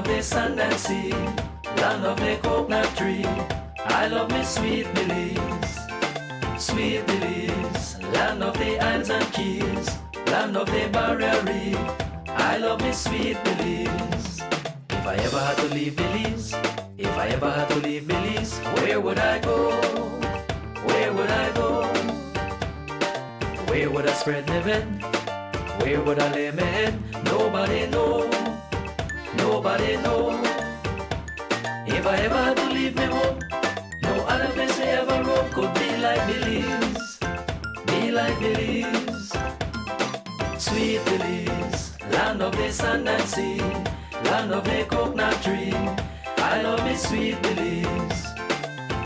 of the sand and sea, land of the coconut tree. I love me sweet Belize, sweet Belize, land of the isles and keys, land of the barrier reef. I love me sweet Belize. If I ever had to leave Belize, if I ever had to leave Belize, where would I go? Where would I go? Where would I spread my bed? Where would I lay my head? Nobody know, nobody know. If I ever had to leave me home, no other place I ever roam could be like Belize, be like Belize. Sweet Belize, land of the sand and sea, land of the coconut tree. I love me sweet Belize,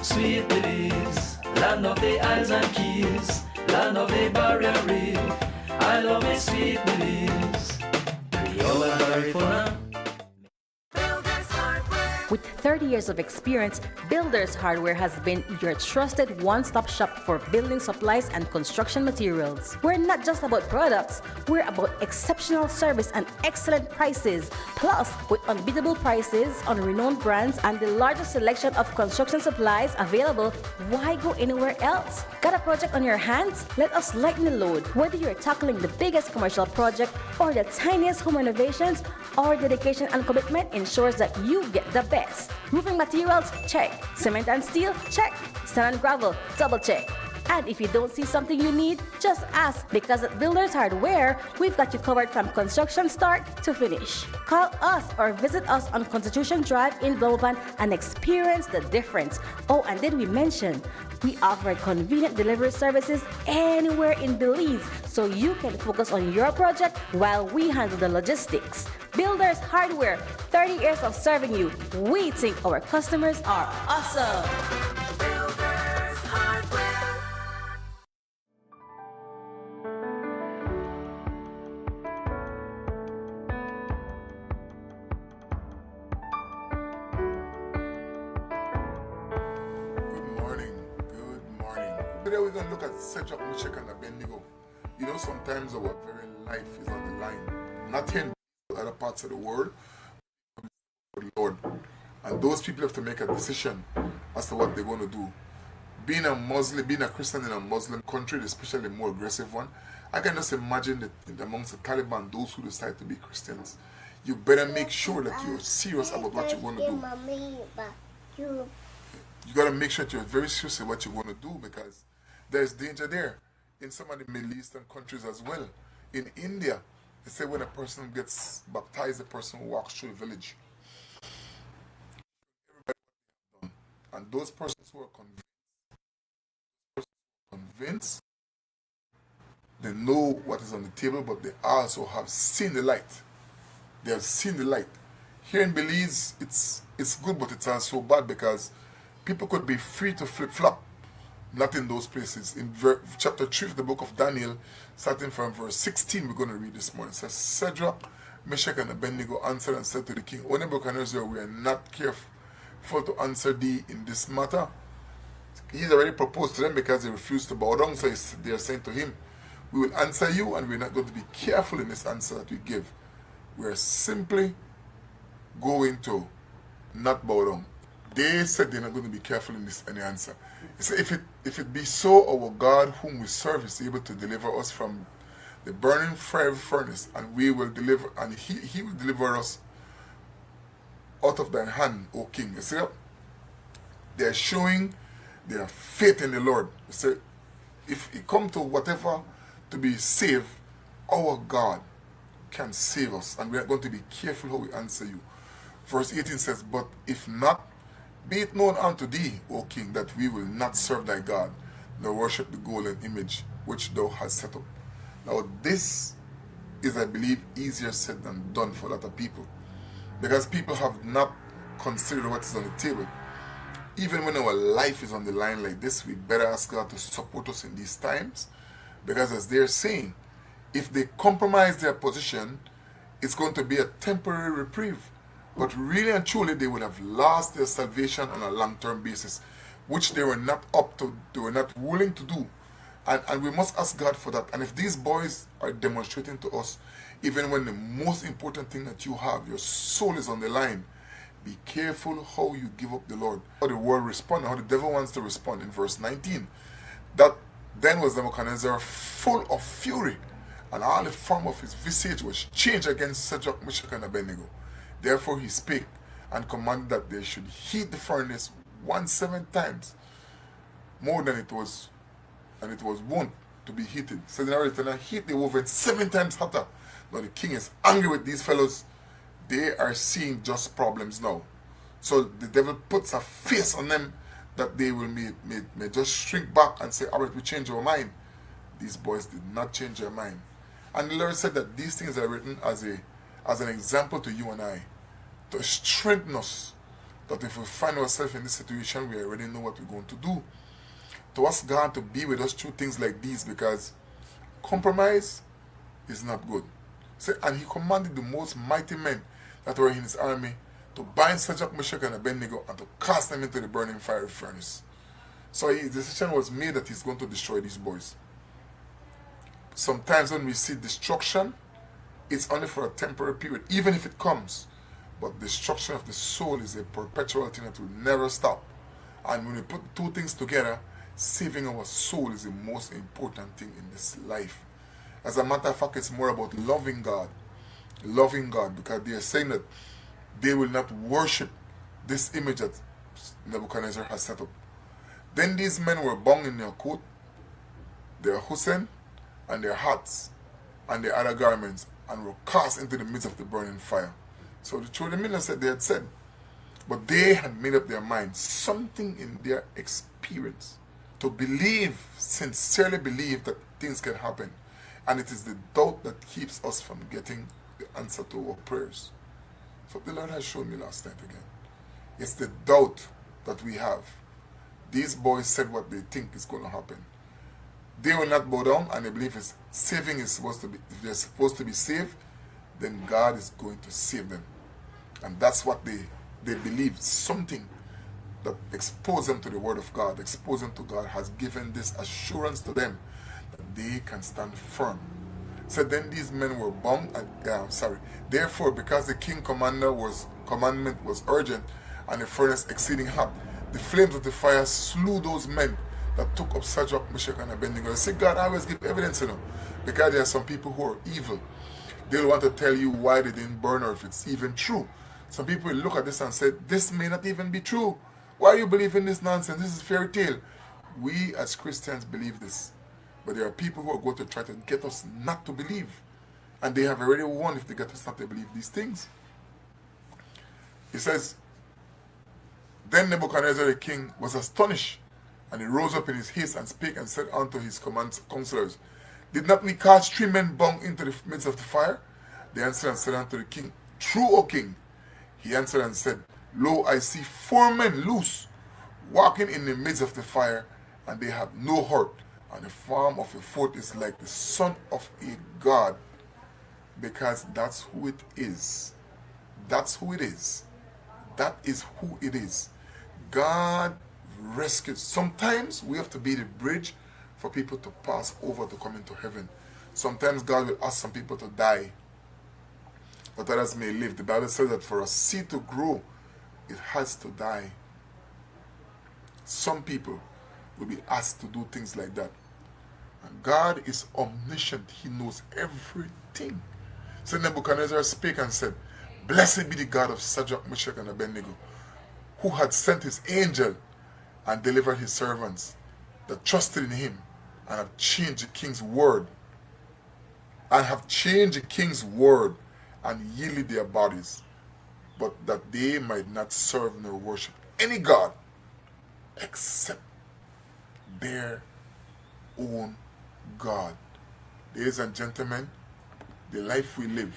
sweet Belize, land of the isles and keys, land of the barrier reef. I love me sweet Belize. Creole and Garifuna. With 30 years of experience, Builders Hardware has been your trusted one-stop shop for building supplies and construction materials. We're not just about products, we're about exceptional service and excellent prices. Plus, with unbeatable prices on renowned brands and the largest selection of construction supplies available, why go anywhere else? Got a project on your hands? Let us lighten the load. Whether you're tackling the biggest commercial project or the tiniest home renovations, our dedication and commitment ensures that you get the best. Roofing materials, check. Cement and steel, check. Sand and gravel, double check. And if you don't see something you need, just ask, because at Builders Hardware, we've got you covered from construction start to finish. Call us or visit us on Constitution Drive in Bloemfontein and experience the difference. Oh, and did we mention, we offer convenient delivery services anywhere in Belize, so you can focus on your project while we handle the logistics. Builders Hardware, 30 years of serving you. We think our customers are awesome. Builders Hardware. Good morning. Today we're going to look at Sedgwick, Meshach, and Abednego. You know, sometimes our very life is on the line. Not in other parts of the world, for the Lord. And those people have to make a decision as to what they're going to do. Being a Muslim, being a Christian in a Muslim country, especially a more aggressive one, I can just imagine that amongst the Taliban, those who decide to be Christians, you better make sure that you're serious about what you're going to do. You got to make sure that you're very serious about what you're going to do, because there's danger there in some of the Middle Eastern countries as well. In India, they say when a person gets baptized, the person walks through the village. And those persons who are convinced, they know what is on the table, but they also have seen the light. They have seen the light. Here in Belize, it's good, but it's also bad, because people could be free to flip-flop. Not in those places. In chapter 3 of the book of Daniel, starting from verse 16, we're going to read this morning. It says, Sedgwick, Meshach, and Abednego answered and said to the king, O Nebuchadnezzar, we are not careful to answer thee in this matter. He's already proposed to them because they refused to bow down. So they are saying to him, we will answer you, and we're not going to be careful in this answer that we give. We are simply going to not bow down. They said they're not going to be careful in this any answer. He said, if it be so, our God whom we serve is able to deliver us from the burning fiery furnace, and we will deliver, and he will deliver us out of thine hand, O king. You see, they're showing their faith in the Lord. You say, if it come to whatever to be saved, our God can save us, and we are going to be careful how we answer you. Verse 18 says, but if not, be it known unto thee, O king, that we will not serve thy God, nor worship the golden image which thou hast set up. Now this is, I believe, easier said than done for a lot of people, because people have not considered what is on the table. Even when our life is on the line like this, we better ask God to support us in these times, because as they're saying, if they compromise their position, it's going to be a temporary reprieve. But really and truly, they would have lost their salvation on a long-term basis, which they were not up to, they were not willing to do. And we must ask God for that. And if these boys are demonstrating to us, even when the most important thing that you have, your soul is on the line, be careful how you give up the Lord. How the world responds, how the devil wants to respond in verse 19. That then was Nebuchadnezzar full of fury, and all the form of his visage was changed against Shadrach, Meshach, and Abednego. Therefore he spake and commanded that they should heat the furnace 17 times more than it was wont to be heated. So in order to heat the oven 7 times hotter. Now the king is angry with these fellows. They are seeing just problems now. So the devil puts a face on them that they will may just shrink back and say, all right, we change our mind. These boys did not change their mind. And the Lord said that these things are written as an example to you and I, to strengthen us, that if we find ourselves in this situation, we already know what we're going to do. To ask God to be with us through things like these, because compromise is not good. So, and he commanded the most mighty men that were in his army to bind Shadrach, Meshach, and Abednego and to cast them into the burning fiery furnace. So the decision was made that he's going to destroy these boys. Sometimes when we see destruction, it's only for a temporary period, even if it comes. But destruction of the soul is a perpetual thing that will never stop. And when we put two things together, saving our soul is the most important thing in this life. As a matter of fact, it's more about loving God. Loving God, because they are saying that they will not worship this image that Nebuchadnezzar has set up. Then these men were bound in their coat, their hosen, and their hats, and their other garments, and were cast into the midst of the burning fire. So the children said they had said, but they had made up their minds, something in their experience, to believe, sincerely believe that things can happen. And it is the doubt that keeps us from getting the answer to our prayers. So the Lord has shown me last night again. It's the doubt that we have. These boys said what they think is going to happen. They will not bow down, and they believe saving is supposed to be, if they're supposed to be saved, then God is going to save them. And that's what they believe. Something that exposed them to the word of God, exposed them to God, has given this assurance to them that they can stand firm. So then these men were bound, therefore, because the king commandment was urgent, and the furnace exceeding hot, the flames of the fire slew those men that took up Shadrach, Meshach, and Abednego. They say, God always give evidence, because there are some people who are evil. They'll want to tell you why they didn't burn, or if it's even true. Some people will look at this and say, this may not even be true. Why are you believing this nonsense? This is fairy tale. We as Christians believe this. But there are people who are going to try to get us not to believe. And they have already won if they get us not to believe these things. He says, then Nebuchadnezzar the king was astonished, and he rose up in his haste and spake and said unto his counselors, did not we cast 3 men bound into the midst of the fire? They answered and said unto the king, true, O king. He answered and said, lo, I see 4 men loose, walking in the midst of the fire, and they have no hurt, and the form of the 4th is like the son of a god, because that's who it is. That's who it is. That is who it is. God rescues. Sometimes we have to be the bridge for people to pass over to come into heaven. Sometimes God will ask some people to die, but others may live. The Bible says that for a seed to grow, it has to die. Some people will be asked to do things like that. And God is omniscient. He knows everything. So Nebuchadnezzar spake and said, blessed be the God of Shadrach, Meshach, and Abednego, who had sent his angel and delivered his servants that trusted in him, and have changed the king's word, and yielded their bodies, but that they might not serve nor worship any god except their own God. Ladies and gentlemen, the life we live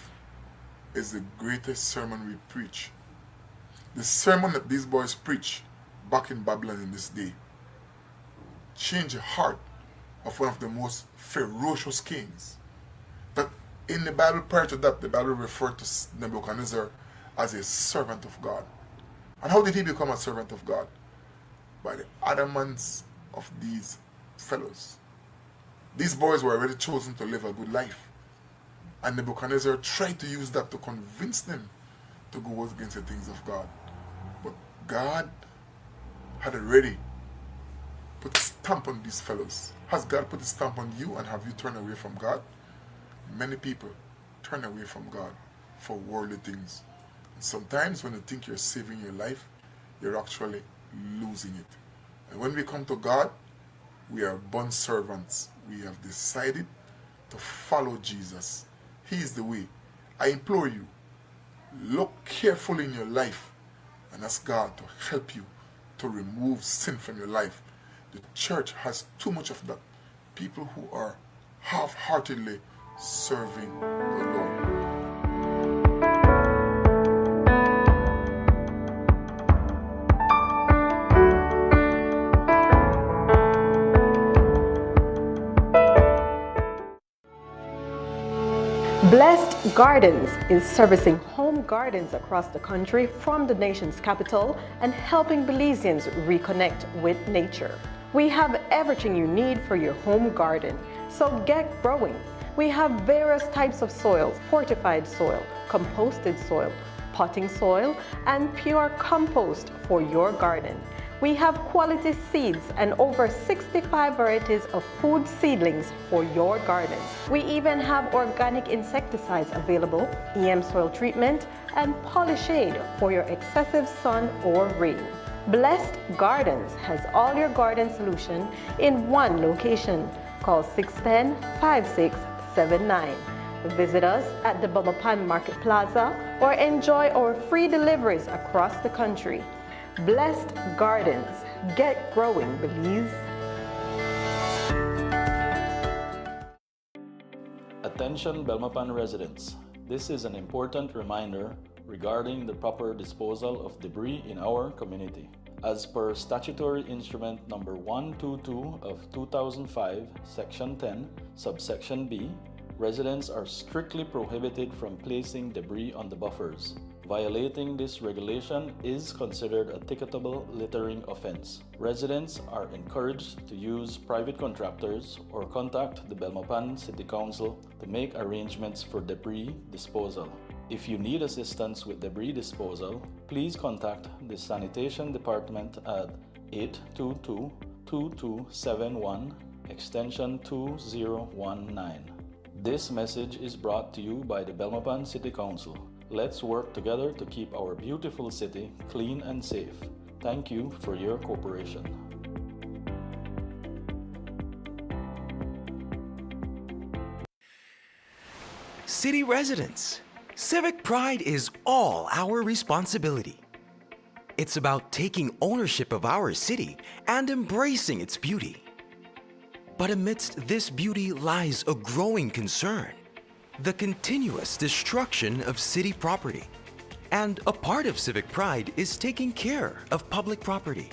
is the greatest sermon we preach. The sermon that these boys preach back in Babylon in this day changed the heart of one of the most ferocious kings. That in the Bible, prior to that, the Bible referred to Nebuchadnezzar as a servant of God. And how did he become a servant of God? By the adamants of these fellows. These boys were already chosen to live a good life. And Nebuchadnezzar tried to use that to convince them to go against the things of God. But God had already put a stamp on these fellows. Has God put a stamp on you and have you turned away from God? Many people turn away from God for worldly things. And sometimes when you think you're saving your life, you're actually losing it. And when we come to God, we are bond servants. We have decided to follow Jesus. He is the way. I implore you, look carefully in your life and ask God to help you to remove sin from your life. The church has too much of that. People who are half-heartedly serving the Lord. Blessed Gardens is servicing home gardens across the country from the nation's capital and helping Belizeans reconnect with nature. We have everything you need for your home garden, so get growing. We have various types of soils: fortified soil, composted soil, potting soil, and pure compost for your garden. We have quality seeds and over 65 varieties of food seedlings for your garden. We even have organic insecticides available, EM soil treatment, and Polyshade for your excessive sun or rain. Blessed Gardens has all your garden solution in one location. Call 610-5679. Visit us at the Bummapan Market Plaza or enjoy our free deliveries across the country. Blessed Gardens. Get growing, Belize. Attention Belmopan residents. This is an important reminder regarding the proper disposal of debris in our community. As per Statutory Instrument Number 122 of 2005, Section 10, Subsection B, residents are strictly prohibited from placing debris on the buffers. Violating this regulation is considered a ticketable littering offense. Residents are encouraged to use private contractors or contact the Belmopan City Council to make arrangements for debris disposal. If you need assistance with debris disposal, please contact the Sanitation Department at 822-2271, extension 2019. This message is brought to you by the Belmopan City Council. Let's work together to keep our beautiful city clean and safe. Thank you for your cooperation. City residents, civic pride is all our responsibility. It's about taking ownership of our city and embracing its beauty. But amidst this beauty lies a growing concern: the continuous destruction of city property. And a part of civic pride is taking care of public property.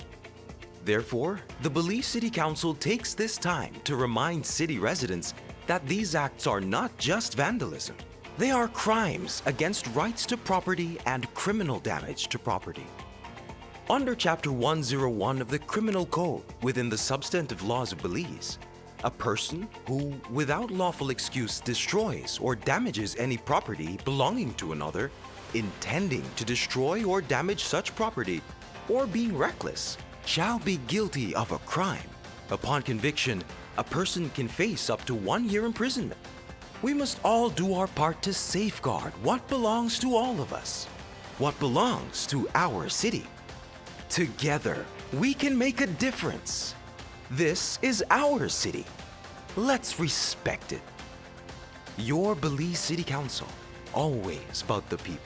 Therefore, the Belize City Council takes this time to remind city residents that these acts are not just vandalism. They are crimes against rights to property and criminal damage to property. Under Chapter 101 of the Criminal Code within the substantive laws of Belize, a person who, without lawful excuse, destroys or damages any property belonging to another, intending to destroy or damage such property, or being reckless, shall be guilty of a crime. Upon conviction, a person can face up to 1 year imprisonment. We must all do our part to safeguard what belongs to all of us, what belongs to our city. Together, we can make a difference. This is our city. Let's respect it. Your Belize City Council, always about the people.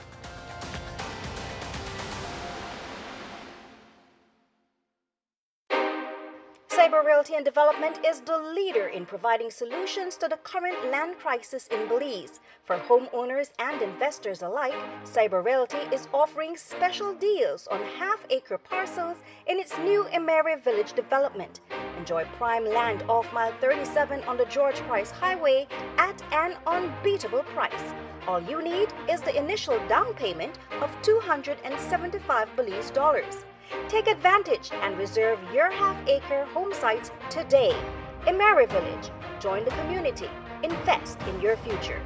Cyber Realty and Development is the leader in providing solutions to the current land crisis in Belize. For homeowners and investors alike, Cyber Realty is offering special deals on half-acre parcels in its new Emery Village development. Enjoy prime land off Mile 37 on the George Price Highway at an unbeatable price. All you need is the initial down payment of $275 Belize dollars. Take advantage and reserve your half-acre home sites today. Emery Village, Join the community. Invest in your future.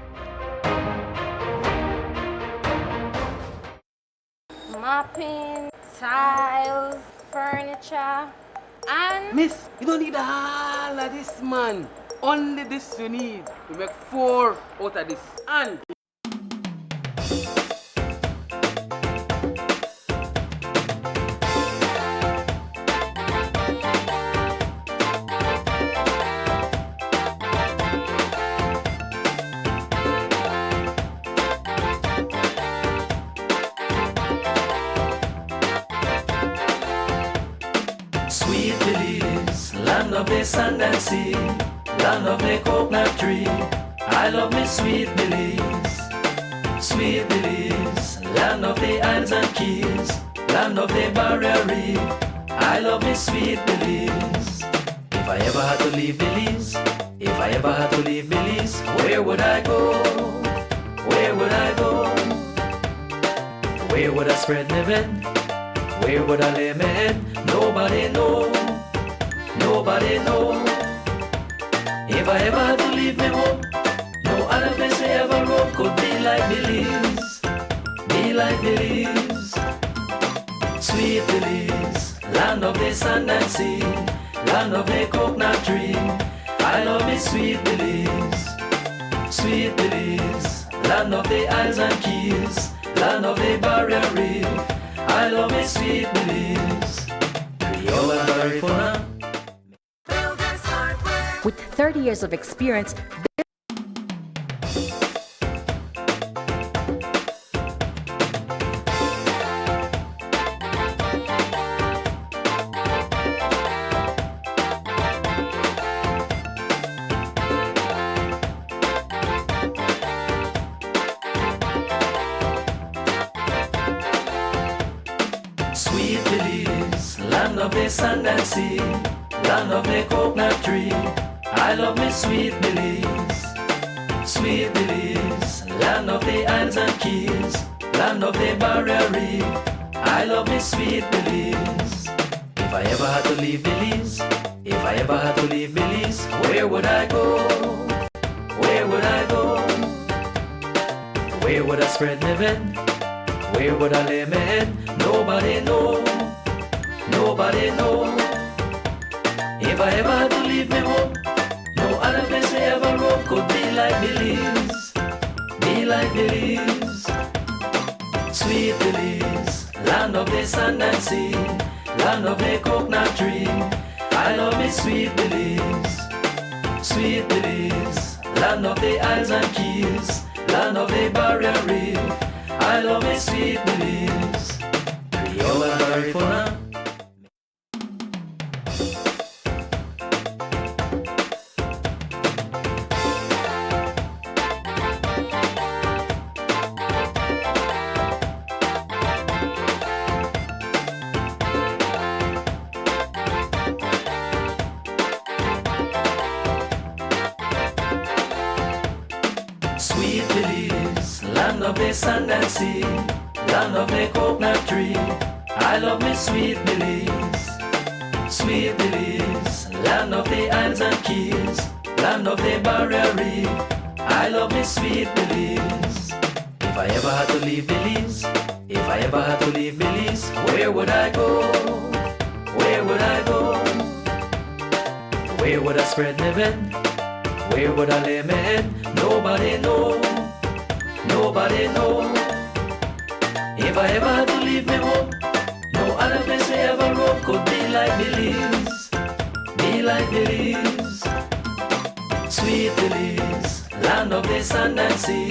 Mopping, tiles, furniture, and Miss, you don't need all of this, man. Only this you need to make 4 out of this. And Sweet Belize, land of the sand and sea, land of the coconut tree. I love me sweet Belize. Sweet Belize, land of the islands and keys, land of the barrier reef. I love me sweet Belize. If I ever had to leave Belize, if I ever had to leave Belize, where would I go? Where would I go? Where would I spread my bed? Where would I lay my head? Nobody know. Nobody know. If I ever had to leave me home, no other place I ever roam could be like Belize. Be like Belize. Sweet Belize, land of the sand and sea, land of the coconut tree. I love me sweet Belize. Sweet Belize, land of the islands and keys, land of the barrier reef. I love me sweet Belize. Rio and Barifuna. Builders Hardware. With 30 years of experience, Sweet Belize, land of the sand and sea, land of the coconut tree. I love me sweet Belize. Sweet Belize, land of the islands and keys, land of the barrier reef. I love me sweet Belize. If I ever had to leave Belize, if I ever had to leave Belize, where would I go? Where would I go? Where would I spread my bed? Where would I lay my head? Nobody know. Nobody know. If I ever had to leave me home, no other place I ever roam could be like Belize. Be like Belize. Sweet Belize, land of the sand and sea, land of the coconut tree. I love me sweet Belize. Sweet Belize, land of the islands and keys, land of the barrier reef. I love me sweet Belize. Rio and Barifuna. Sweet Belize, land of the sand and sea, land of the coconut tree. I love me sweet Belize. Sweet Belize, land of the islands and keys, land of the barrier reef. I love me sweet Belize. If I ever had to leave Belize, if I ever had to leave Belize, where would I go? Where would I go? Where would I spread my bed? Where would I lay my head? Nobody know. Nobody know. If I ever had to leave me home, no other place I ever roam could be like Belize. Be like Belize. Sweet Belize, land of the sand and sea,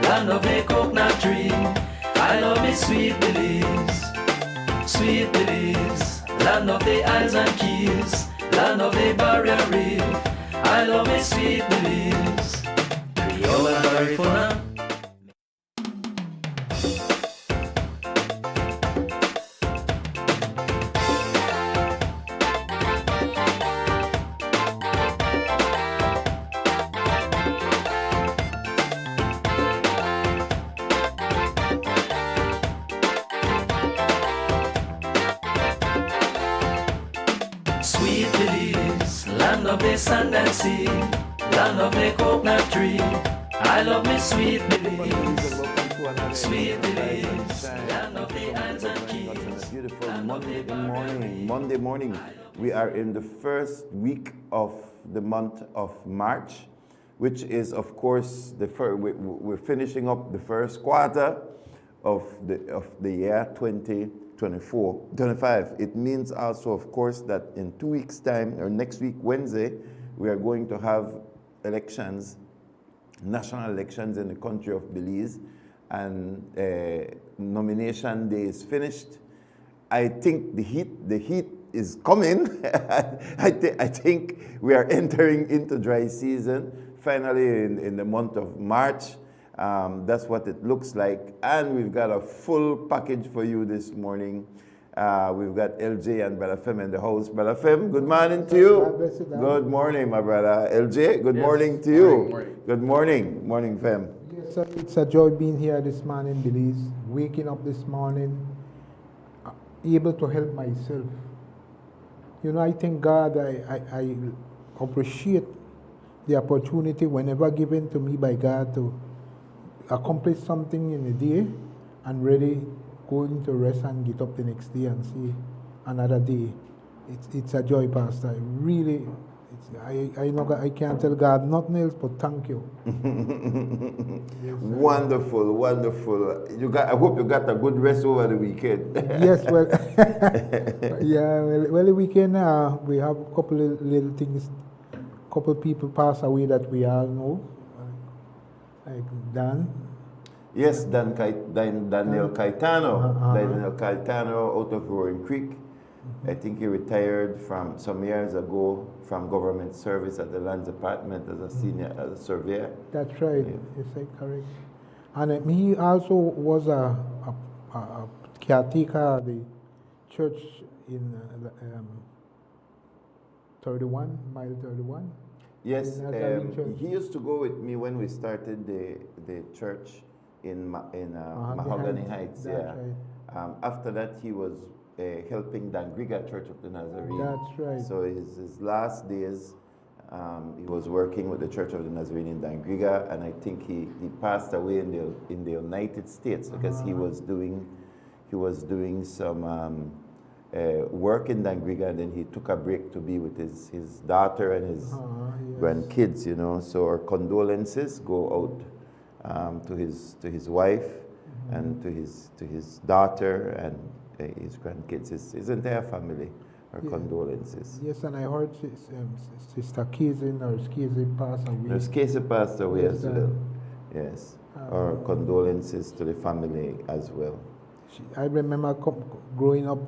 land of the coconut tree. I love me sweet Belize. Sweet Belize, land of the islands and keys, land of the barrier reef. I love me sweet Belize. Rio and Barifuna. Sweet Belize, land of the sand and sea, land of the coconut tree. I love me sweet Belize, sweet Belize, land of the islands and keys. Beautiful Monday morning. We are in the first week of the month of March, which is, of course, we're finishing up the first quarter of the year 2024-25. It means also, of course, that in 2 weeks' time, or next week, Wednesday, we are going to have elections, national elections in the country of Belize, and nomination day is finished. I think the heat is coming. I think we are entering into dry season, finally in the month of March. That's what it looks like. And we've got a full package for you this morning. We've got LJ and Bro Fem in the house. Bro Fem, good morning to you. Good morning, my brother. LJ, good morning to you. Morning. Good morning. Morning, Fem. Yes, sir, it's a joy being here this morning, Belize. Waking up this morning, able to help myself. You know, I thank God, I appreciate the opportunity whenever given to me by God to accomplish something in a day and ready going to rest and get up the next day and see another day. It's a joy, Pastor. Really, I know I can't tell God nothing else but thank you. Yes, wonderful. I hope you got a good rest over the weekend. Yes, well, yeah, well, the weekend we have a couple of little things. Couple people pass away that we all know, like Dan. Yes, Daniel Caetano. Daniel Caetano out of Roaring Creek. I think he retired from some years ago from government service at the Lands Department as a senior as a surveyor. That's right. Yes, correct. And he also was a caretaker of the church in 31, mile 31. Yes, he used to go with me when we started the church in Mahogany Heights. Yeah. Right. After that, he was helping Dangriga Church of the Nazarene. That's right. So his last days, he was working with the Church of the Nazarene in Dangriga, and I think he passed away in the United States because he was doing some work in Dangriga, and then he took a break to be with his daughter and his grandkids. You know, so our condolences go out to his wife and to his daughter and his grandkids, his entire family. Our condolences. Yes, and I heard Sister Casey, Nurse Casey passed away. Nurse Casey passed away as well. Yes, our condolences to the family as well. I remember growing up,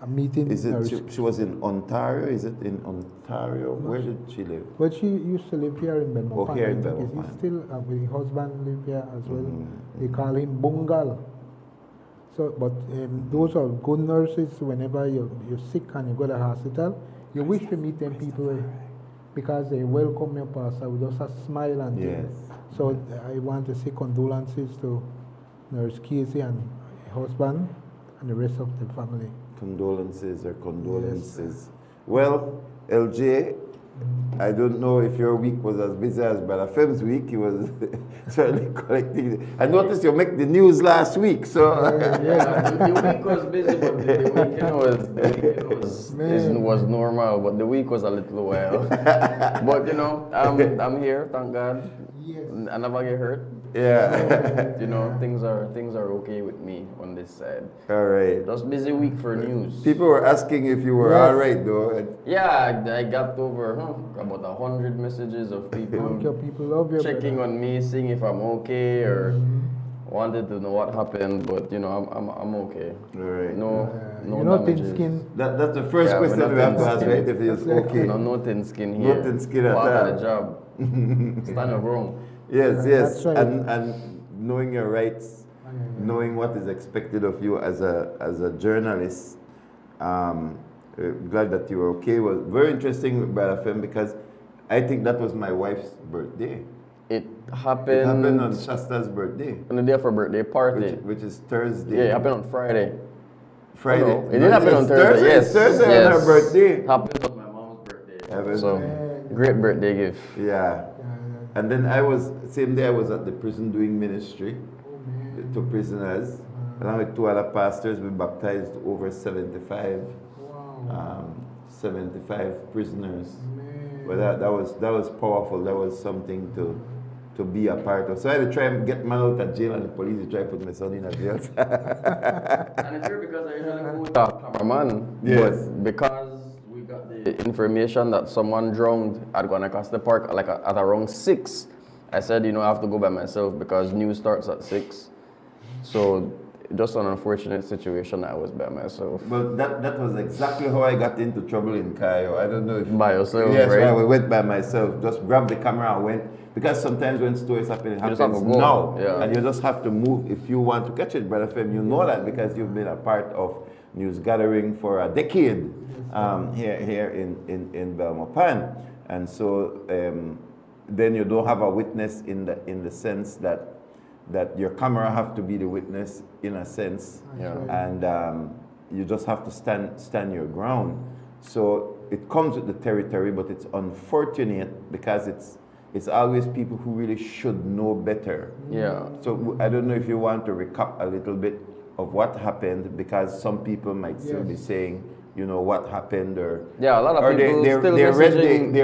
a meeting. Is it she was in Ontario? Is it in Ontario? Where did she live? But she used to live here in Belmont. Oh, here in Belmont. He's still with his husband live here as well. They call him Bungal. So, but those are good nurses. Whenever you're sick and you go to the hospital, you wish to meet them people because they welcome your pastor with just a smile and things. So I want to say condolences to Nurse Casey and her husband and the rest of the family. Condolences. Yes. Well, LJ, I don't know if your week was as busy as Bro Fem's week. He was certainly collecting. I noticed you make the news last week, so. The week was busy, but the weekend was normal. But the week was a little while. But you know, I'm here. Thank God. Yes. I never get hurt. Yeah. So, you know, things are okay with me on this side. All right. Just busy week for news. People were asking if you were all right, though. Yeah, I got over about 100 messages of people. Thank you, people love you. Checking on me, seeing if I'm okay, or wanted to know what happened. But you know, I'm okay. All right. No you're not thin damages. skin. That's the first question we have to ask, right? If it's okay. No thin skin here. No thin skin at all. Part of the job. Stand up wrong. Yes. Right. And knowing your rights, knowing what is expected of you as a journalist. Glad that you were okay. It was very interesting with Bro Fem because I think that was my wife's birthday. It happened on Shasta's birthday. On the day of her birthday party. Which is Thursday. Yeah, it happened on Friday. Friday. Oh, no. It did happen on Thursday. Yes. Thursday on her birthday. Happened on my mom's birthday. So Great birthday gift. Yeah. And then same day I was at the prison doing ministry to prisoners. Along with 2 other pastors, we baptized over 75, 75 prisoners. But that was powerful. That was something to be a part of. So I had to try and get man out of jail, and the police try to put my son in a jail. And it's weird because I usually go with a cameraman. Yes. But because we got the information that someone drowned at Guanacaste Park at around 6, I said, I have to go by myself because news starts at 6. So just an unfortunate situation. I was by myself. But that was exactly how I got into trouble in Cayo. I don't know if by yourself. Yes, right? I went by myself. Just grabbed the camera and went. Because sometimes when stories happen, it happens now, and you just have to move if you want to catch it, Brother Fem. You know that because you've been a part of news gathering for a decade here in Belmopan, and so then you don't have a witness in the sense that your camera have to be the witness in a sense, and you just have to stand your ground. So it comes with the territory, but it's unfortunate because it's always people who really should know better. Yeah. So I don't know if you want to recap a little bit of what happened, because some people might still be saying, what happened, or a lot of people they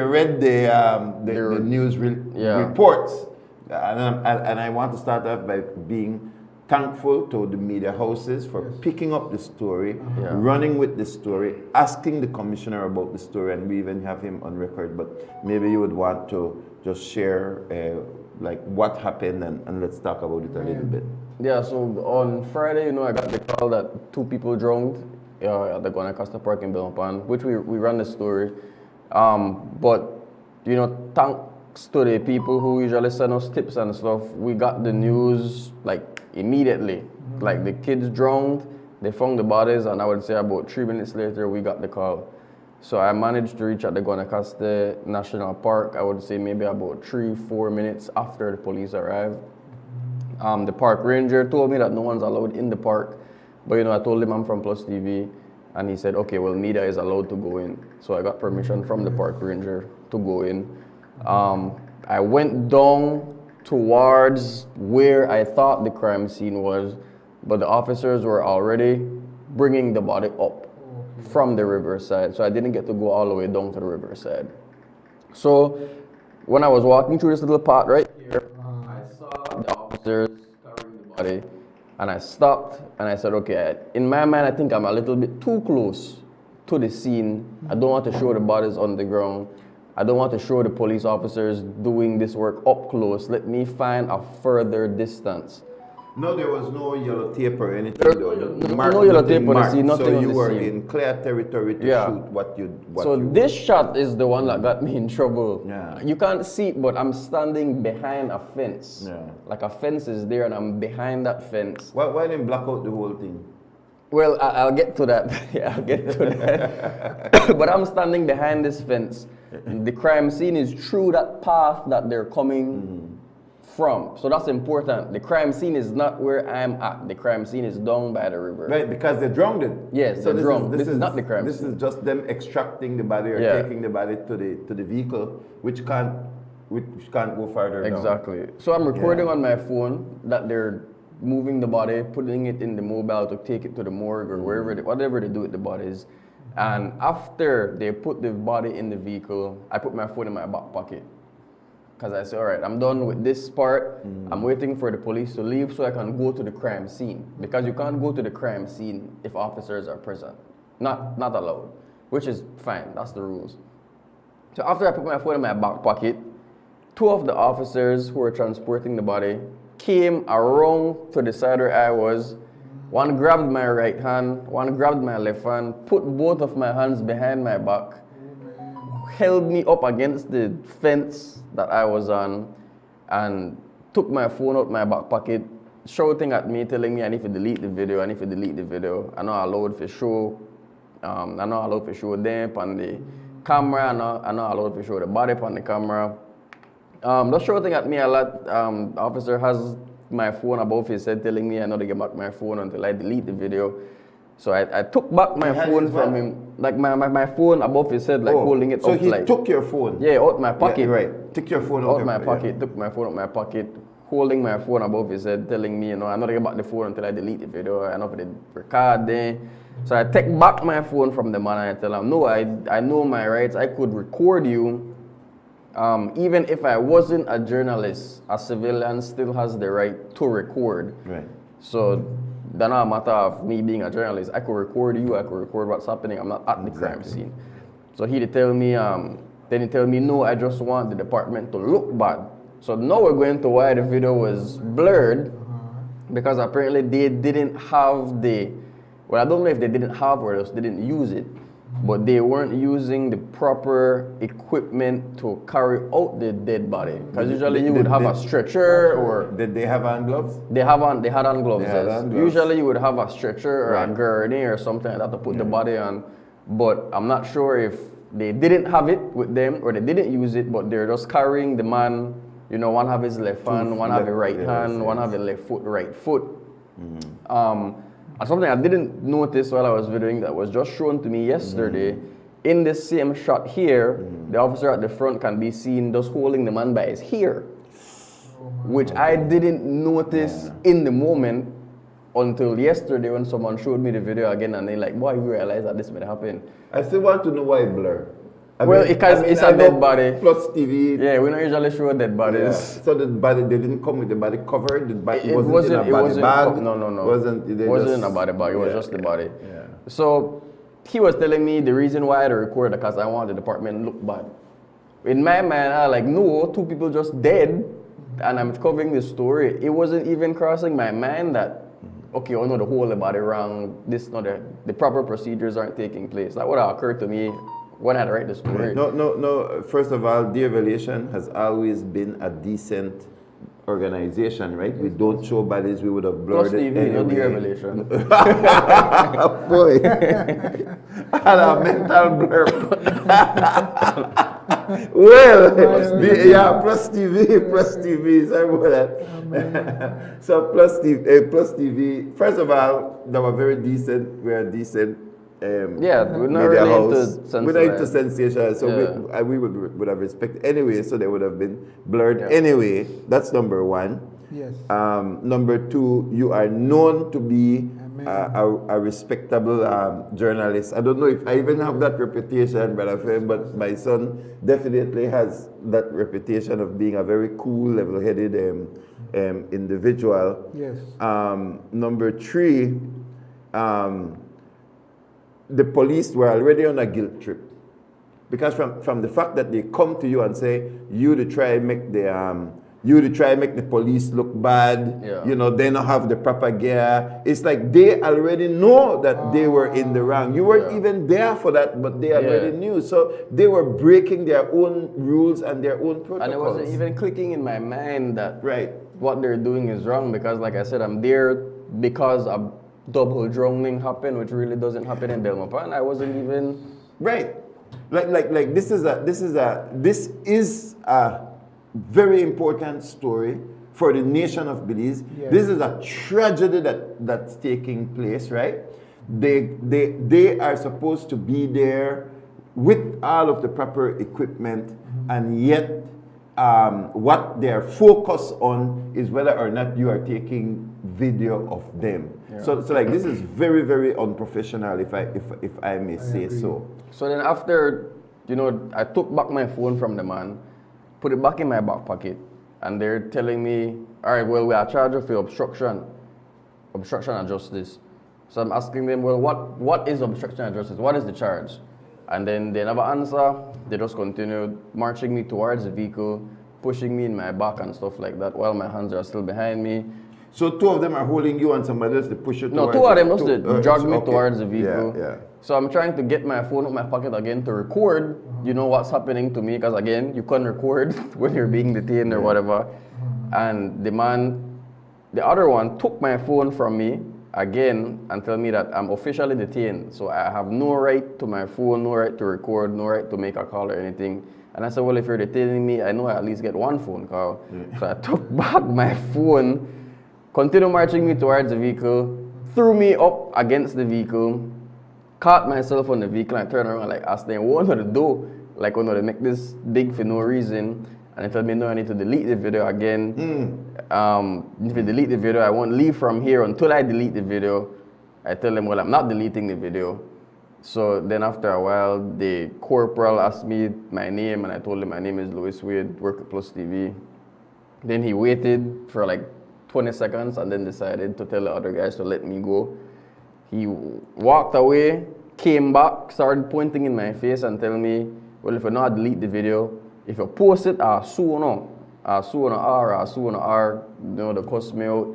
read the news reports. And I want to start off by being thankful to the media houses for picking up the story, running with the story, asking the commissioner about the story, and we even have him on record. But maybe you would want to just share what happened, and let's talk about it a little bit. Yeah, so on Friday, I got the call that 2 people drowned at the Guanacaste Park in Belmopan, which we ran the story. But, thanks to the people who usually send us tips and stuff, we got the news immediately. The kids drowned, they found the bodies, and I would say about 3 minutes later, we got the call. So I managed to reach at the Guanacaste National Park, I would say maybe about 3-4 minutes after the police arrived. The park ranger told me that no one's allowed in the park, but I told him I'm from PlusTV, and he said, okay, well, media is allowed to go in. So I got permission from the park ranger to go in. I went down towards where I thought the crime scene was, but the officers were already bringing the body up from the riverside, so I didn't get to go all the way down to the riverside. So when I was walking through this little path right here, I saw the officers carrying the body, and I stopped and I said, okay, in my mind I think I'm a little bit too close to the scene. I don't want to show the bodies on the ground. I don't want to show the police officers doing this work up close. Let me find a further distance. No, there was no yellow tape or anything. No yellow tape on the scene, nothing so on you the were scene. in clear territory to shoot what you. So this shot is the one that got me in trouble. Yeah. You can't see it, but I'm standing behind a fence. Yeah. Like a fence is there, and I'm behind that fence. Why didn't black out the whole thing? Well, I'll get to that. Yeah, I'll get to that. But I'm standing behind this fence. The crime scene is through that path that they're coming from. So that's important. The crime scene is not where I'm at. The crime scene is down by the river. Right, because they drowned it. Yes, so they drowned. This is not the crime This scene. is just them extracting the body or taking the body to the vehicle, which can't go farther down. Exactly. So I'm recording on my phone that they're moving the body, putting it in the mobile to take it to the morgue or whatever they do with the bodies. And after they put the body in the vehicle, I put my phone in my back pocket. Because I said, all right, I'm done with this part. I'm waiting for the police to leave so I can go to the crime scene. Because you can't go to the crime scene if officers are present. Not allowed, which is fine. That's the rules. So after I put my phone in my back pocket, 2 of the officers who were transporting the body came around to the side where I was. One grabbed my right hand, one grabbed my left hand, put both of my hands behind my back, held me up against the fence that I was on, and took my phone out my back pocket, shouting at me, telling me I need to delete the video, I need to delete the video. I'm not allowed to show, I'm not allowed to show them on the camera, I'm not allowed to show the body on the camera. Just shouting at me a lot. The officer has my phone above his head telling me I know to get back my phone until I delete the video. So I took back my phone from him, like my phone above his head, like holding it so up. he like, took your phone? Yeah, out my pocket. Yeah, right. Took your phone out my pocket. Took my phone out my pocket, holding my phone above his head, telling me, I'm not gonna get back the phone until I delete the video. I'm not gonna record there. So I take back my phone from the man and I tell him, no, I know my rights. I could record you. Even if I wasn't a journalist, a civilian still has the right to record. Right. So that's not a matter of me being a journalist. I could record you, I could record what's happening. I'm not at the crime scene. So he tell me, no, I just want the department to look bad. So now we're going to why the video was blurred, because apparently they didn't have well, I don't know if they didn't have or else they didn't use it, but they weren't using the proper equipment to carry out the dead body. Because usually you would have a stretcher or... Did they have hand gloves? They had hand gloves. They had hand gloves. Usually you would have a stretcher or a gurney or something like that to put the body on. But I'm not sure if they didn't have it with them or they didn't use it, but they're just carrying the man, one have his left hand, one have his right hand, one have his left foot, right foot. And something I didn't notice while I was videoing that was just shown to me yesterday, in this same shot here, the officer at the front can be seen just holding the man by his hair, which I didn't notice in the moment until yesterday when someone showed me the video again and they're like, boy, you realize that this may happen. I still want to know why blur. It's a dead body. PlusTV. Yeah, we don't usually show dead bodies. Yeah. So the body, they didn't come with the body covered? The body It wasn't in a body bag? No. It wasn't in a body bag, it was just the body. Yeah. So he was telling me the reason why I recorded because I want the department to look bad. In my mind, I like, no, two people just dead and I'm covering the story. It wasn't even crossing my mind that, okay, I know the whole body wrong, the proper procedures aren't taking place. That would have occurred to me when I write the story. No. First of all, Dear Revelation has always been a decent organization, right? We don't show bodies, we would have blurred it anyway. Not Dear Revelation. Boy, I had a mental blur. Well, PlusTV, sorry about that. So PlusTV, first of all, they were very decent. We are decent. We're not really into sensation, so we would have respect anyway, so they would have been blurred anyway. That's number one. Yes. Number two, you are known to be a respectable journalist. I don't know if I even have that reputation, Brother Fem, but my son definitely has that reputation of being a very cool, level-headed individual. Yes. Number three, the police were already on a guilt trip, because from the fact that they come to you and say you to try and make the police look bad, they don't have the proper gear. It's like they already know that they were in the wrong. You weren't even there for that, but they already knew. So they were breaking their own rules and their own protocols. And it wasn't even clicking in my mind that what they're doing is wrong, because like I said, I'm there because a double drowning happened, which really doesn't happen in Belmopan. I wasn't even like this is a very important story for the nation of Belize. Yes. This is a tragedy that's taking place, right? They are supposed to be there with all of the proper equipment, and yet what they're focused on is whether or not you are taking video of them. So like this is very, very unprofessional, if I may say so. So then after, I took back my phone from the man, put it back in my back pocket, and they're telling me, all right, well, we are charged with obstruction of justice. So I'm asking them, well, what is obstruction of justice? What is the charge? And then they never answer. They just continued marching me towards the vehicle, pushing me in my back and stuff like that, while my hands are still behind me. So two of them are holding you and somebody else, they push you towards... No, two of them just drag me towards the vehicle. Yeah. So I'm trying to get my phone out of my pocket again to record, what's happening to me, because again, you can't record when you're being detained or whatever. And the other one took my phone from me again and tell me that I'm officially detained. So I have no right to my phone, no right to record, no right to make a call or anything. And I said, well, if you're detaining me, I know I at least get one phone call. So I took back my phone, continued marching me towards the vehicle, threw me up against the vehicle, caught myself on the vehicle and turned around and like asked them, what do they do? Like, when they make this big for no reason. And they told me, no, I need to delete the video again. If you delete the video, I won't leave from here until I delete the video. I tell them, well, I'm not deleting the video. So then after a while, the corporal asked me my name, and I told him my name is Ljay Wade, work at PlusTV. Then he waited for like 20 seconds and then decided to tell the other guys to let me go. He walked away, came back, started pointing in my face and telling me, well, if you not delete the video, if you post it, I'll sue on R, you know, they cuss me out.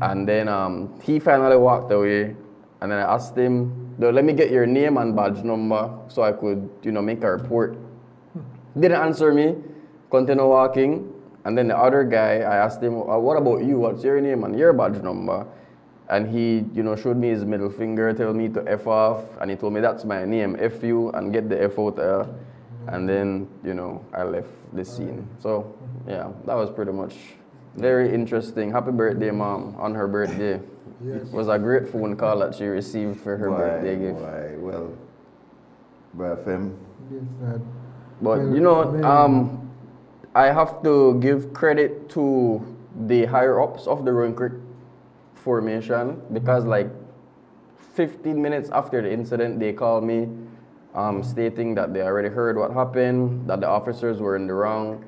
And then he finally walked away, and then I asked him, let me get your name and badge number so I could, you know, make a report. Didn't answer me, continue walking. And then the other guy, I asked him, what about you? What's your name and your badge number? And he, you know, showed me his middle finger, told me to F off, and he told me that's my name, F you, and get the F out there. And then, you know, I left the scene. So, yeah, that was pretty much very interesting. Happy birthday, Mom, on her birthday. Yes. It was a great phone call that she received for her birthday gift. Well, Bro Fem. Yes, but, you know, I have to give credit to the higher-ups of the Rowan Creek formation because, like, 15 minutes after the incident, they called me stating that they already heard what happened, that the officers were in the wrong,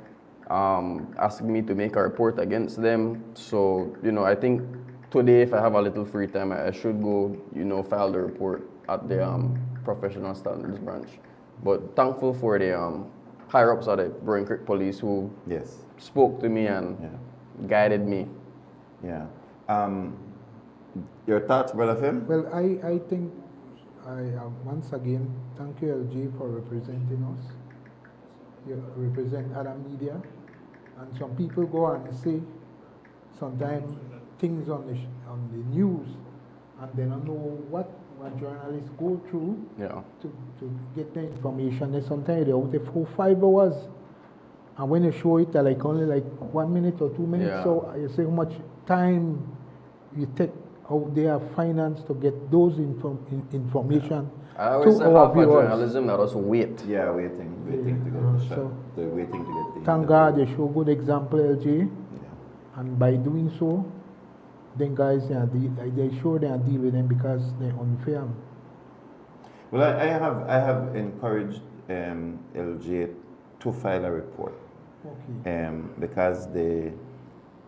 asking me to make a report against them. So, you know, I think today, if I have a little free time, I should go, you know, file the report at the professional standards branch. But thankful for the higher-ups of the Rowan Creek Police who spoke to me and guided me. Yeah. Your thoughts, Brother Fem? Well, I think, once again, thank you, LJ, for representing us. You represent other media. And some people go on and say sometimes things on the news, and they don't know what journalists go through to get the information. And sometimes they're out there for 5 hours. And when you show it, they're like only like 1 minute or 2 minutes. So you see how much time you take out there, finance, to get those information. I always say half a journalism that also wait. Yeah, waiting to get the shot. So they're waiting to get the thank God you show good example, LJ. And by doing so, then guys, they sure they are deal with them because they're unfair. Well, I have encouraged LJ to file a report. Okay. Because the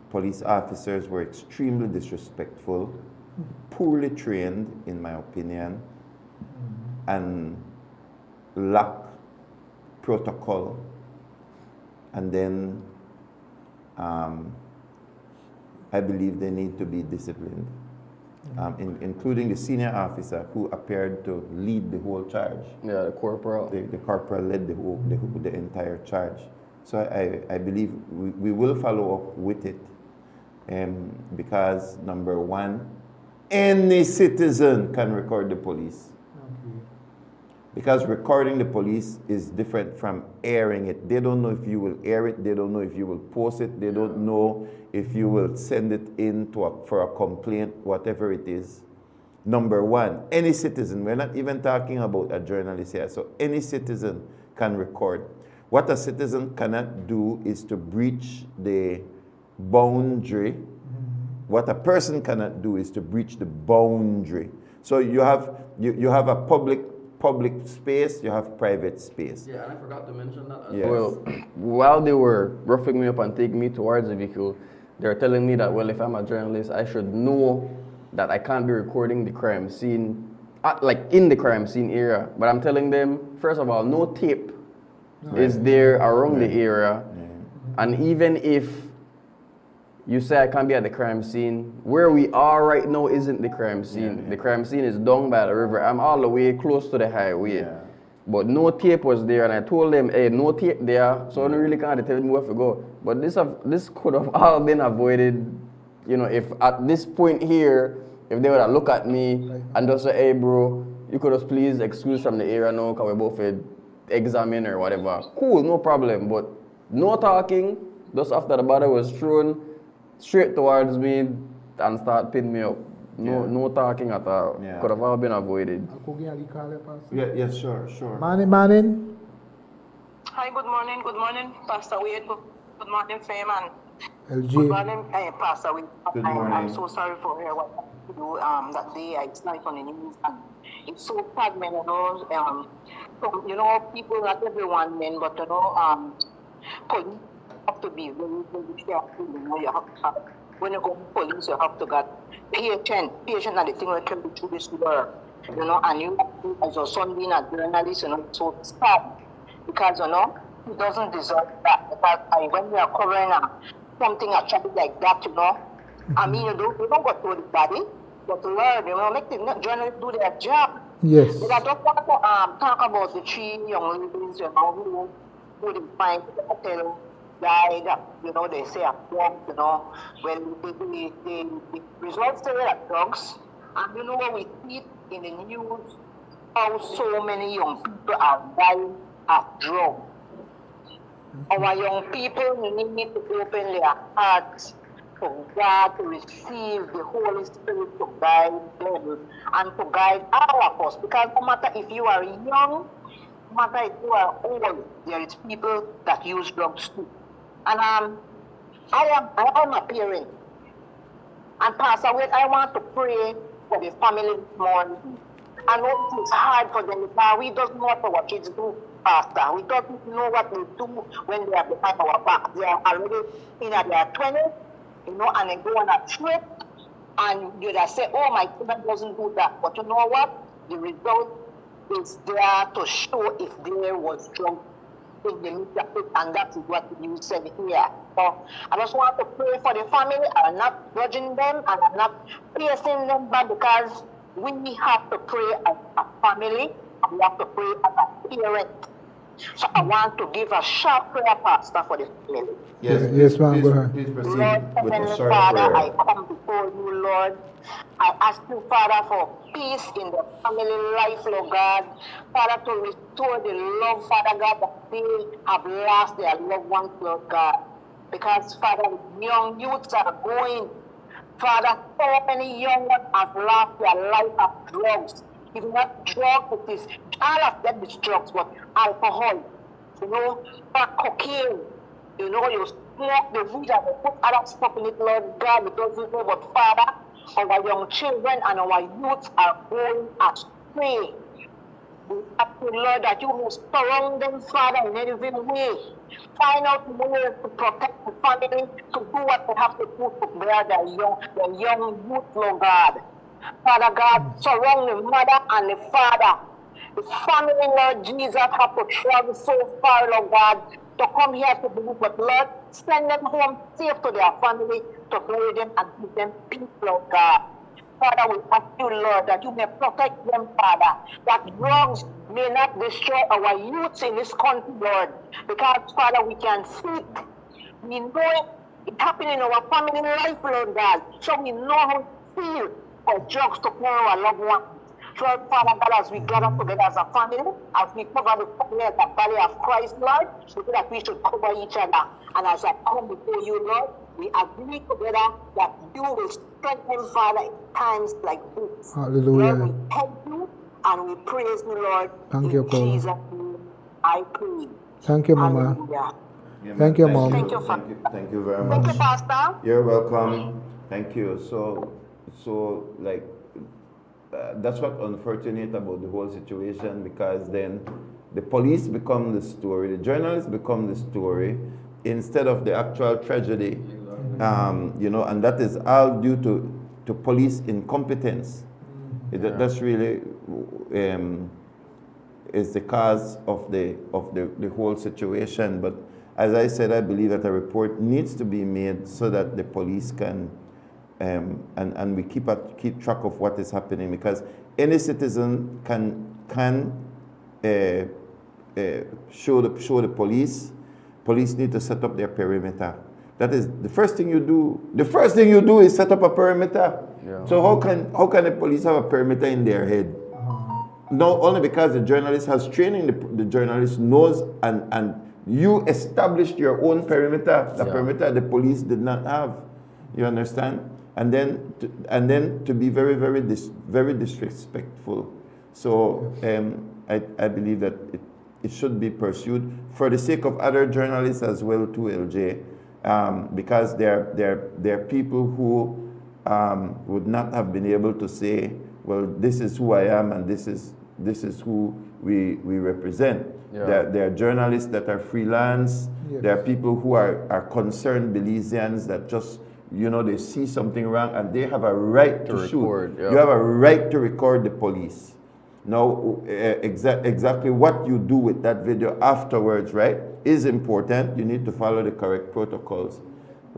police officers were extremely disrespectful, poorly trained, in my opinion, and lack protocol. And then I believe they need to be disciplined, including the senior officer who appeared to lead the whole charge. Yeah, the corporal. The corporal led the entire charge. So I believe we will follow up with it, because number one, any citizen can record the police. Because recording the police is different from airing it. They don't know if you will air it. They don't know if you will post it. They don't know if you will send it in for a complaint, whatever it is. Number one, any citizen, we're not even talking about a journalist here, so any citizen can record. What a citizen cannot do is to breach the boundary. What a person cannot do is to breach the boundary. So you have a public space, you have private space. Yeah, and I forgot to mention that as well. While they were roughing me up and taking me towards the vehicle, they were telling me that, well, if I'm a journalist, I should know that I can't be recording the crime scene, like in the crime scene area. But I'm telling them, first of all, no tape is there around the area. And even if you say I can't be at the crime scene, where we are right now isn't the crime scene. The crime scene is down by the river. I'm all the way close to the highway. But no tape was there, and I told them, hey, no tape there, so I really can't tell me where to go. But this could have all been avoided, you know, if at this point here, if they would have looked at me and just say, hey, bro, you could just please excuse from the area now, because we both examine or whatever. Cool, no problem. But no talking, just after the body was thrown straight towards me and start pinning me up. no talking at all. Could have all been avoided. Yes, sure. Morning. Hi, good morning, Pastor Wade. Good morning, Fem, and LJ. good morning, Pastor Wade. Good morning. I'm so sorry for what you do that day. I saw it on the news, and it's so sad, man. People, not everyone, men, but police have to be very, very careful. You have to have, when you go to police, you have to get patient. Patient are the thing that can be through this world. And you, as your son being a journalist, it's so sad. Because, he doesn't deserve that. Because when we are covering something actually like that, I mean, you don't go to the body, but Lord, make the journalists do their job. Yes. But I just want to talk about the 3 young ladies, who didn't find the hotel died, they say at work, when the results say that drugs, and what we see in the news, how so many young people are dying of drugs. Our young people need to open their hearts to God, to receive the Holy Spirit to guide them and to guide all of us. Because no matter if you are young, no matter if you are old, there is people that use drugs too. And I am a parent. And Pastor Wade, I want to pray for the family this morning. I know it is hard for them because we don't know what our kids do, Pastor. We don't know what they do when they are behind our back. They are already in their 20s, and they go on a trip, and you just say, oh, my children doesn't do that. But you know what? The result is there to show if there was drug in the midst of it, and that is what you said here. So I just want to pray for the family. I'm not judging them, and I'm not piercing them, but because we have to pray as a family, and we have to pray as a parent. So I want to give a short prayer, Pastor, for the family. Yes, ma'am, go ahead. Please proceed Lord, with a Heavenly short Father, prayer. I come before you, Lord. I ask you, Father, for peace in the family life, Lord God. Father, to restore the love, Father God, that they have lost their loved ones, Lord God. Because, Father, young youths are going. Father, so many young ones have lost their life of drugs. If not drugs, it is all of them is drugs, but alcohol, cocaine, you smoke the weed and they put other stuff in it, Lord God, we doesn't know, but Father, our young children and our youths are going astray. We ask you, Lord, that you will surround them, Father, in every way. Find out ways to protect the family, to do what they have to do to bear their young youth, Lord God. Father God, surround the mother and the father. The family, Lord Jesus, have to travel so far, Lord God, to come here to believe, but Lord, send them home safe to their family, to bury them and give them peace, Lord God. Father, we ask you, Lord, that you may protect them, Father, that drugs may not destroy our youths in this country, Lord, because, Father, we can see it. We know it happening in our family life, Lord God, so we know how it feels for drugs to kill our loved ones. So, Father God, as we gather together as a family, as we cover the family at the body of Christ, Lord, we feel that we should cover each other. And as I come before you, Lord, we agree together that you will strengthen, Father, in times like this. Hallelujah. Lord, we thank you and we praise you, Lord. Thank you, Paul. In Jesus' name, I pray. Thank you, Mama. Hallelujah. Thank you, Mom. Thank you, Thank you very Thank much. you, Pastor. You're welcome. Thank you. That's what unfortunate about the whole situation, because then the police become the story, the journalists become the story instead of the actual tragedy, and that is all due to police incompetence. That's really is the cause of the whole situation. But as I said, I believe that a report needs to be made so that the police can and we keep track of what is happening, because any citizen can show the police. Police need to set up their perimeter. That is the first thing you do. The first thing you do is set up a perimeter. Yeah. So how can the police have a perimeter in their head? Not only because the journalist has training, the journalist knows, and you established your own perimeter. The perimeter the police did not have. You understand? and then to be very, very disrespectful. So I believe that it should be pursued for the sake of other journalists as well too, LJ, because there are people who would not have been able to say, well, this is who I am and this is who we represent. Yeah. There are journalists that are freelance. Yes. There are people who are concerned Belizeans that just, they see something wrong and they have a right to shoot. Record, yeah. You have a right to record the police. Now, exactly what you do with that video afterwards, right, is important. You need to follow the correct protocols.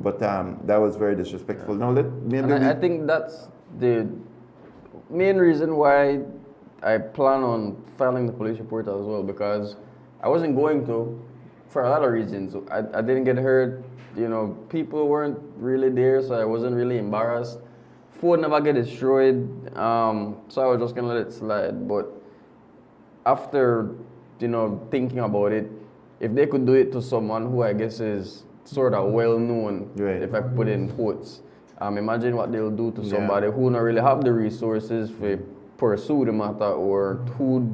But that was very disrespectful. Now, I think that's the main reason why I plan on filing the police report as well, because I wasn't going to, for a lot of reasons. I didn't get hurt. People weren't really there, so I wasn't really embarrassed. Phone never get destroyed, so I was just gonna let it slide. But after, thinking about it, if they could do it to someone who I guess is sort of well known, right, if I put it in quotes, imagine what they'll do to somebody who don't really have the resources to pursue the matter, or who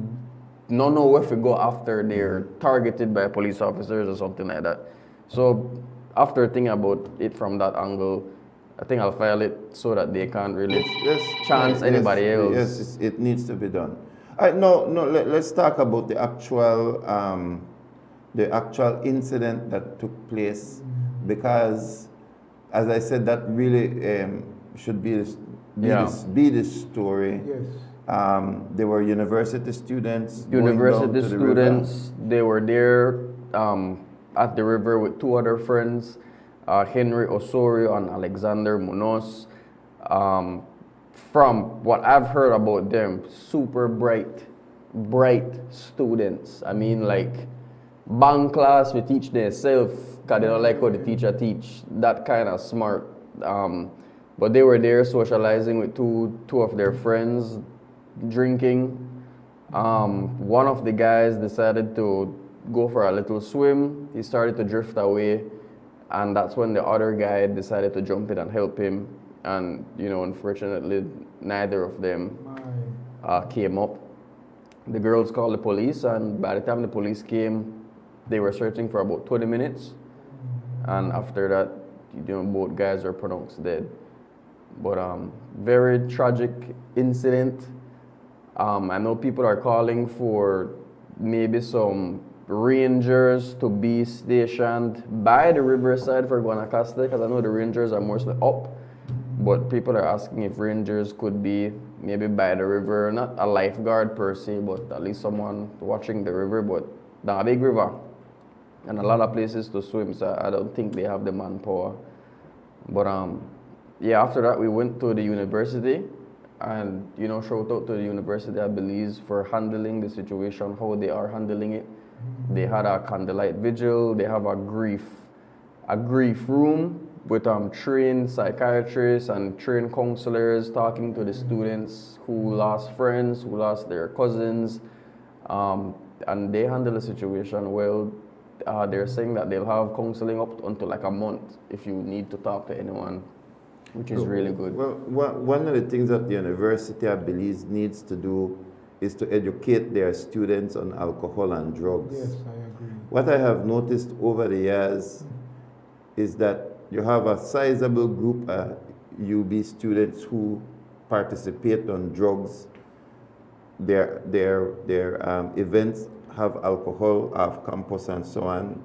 don't know where to go after they're targeted by police officers or something like that. So after thinking about it from that angle, I think I'll file it so that they can't really chance anybody else. Yes, it needs to be done. Let's talk about the actual incident that took place, because, as I said, that really should be this story. Yes. They were university students. They were there at the river with two other friends, Henry Osorio and Alexander Munoz. From what I've heard about them, super bright students. I mean, like, band class, we teach themselves because they don't like how the teacher teach. That kind of smart. But they were there socializing with two of their friends, drinking. One of the guys decided to go for a little swim. He started to drift away, and that's when the other guy decided to jump in and help him. And unfortunately, neither of them came up. The girls called the police, and by the time the police came, they were searching for about 20 minutes. And after that, both guys were pronounced dead. But very tragic incident. I know people are calling for maybe some rangers to be stationed by the riverside for Guanacaste, because I know the rangers are mostly up. But people are asking if rangers could be maybe by the river, not a lifeguard per se, but at least someone watching the river, but the big river. And a lot of places to swim, so I don't think they have the manpower. But after that we went to the university, and shout out to the University of Belize for handling the situation, how they are handling it. They had a candlelight vigil. They have a grief room with trained psychiatrists and trained counselors talking to the students who lost friends, who lost their cousins, and they handle the situation well. They're saying that they'll have counseling up until like a month if you need to talk to anyone, which is really good. Well, one of the things that the University of Belize needs to do is to educate their students on alcohol and drugs. Yes, I agree. What I have noticed over the years is that you have a sizable group of UB students who participate on drugs. Their events have alcohol off campus and so on.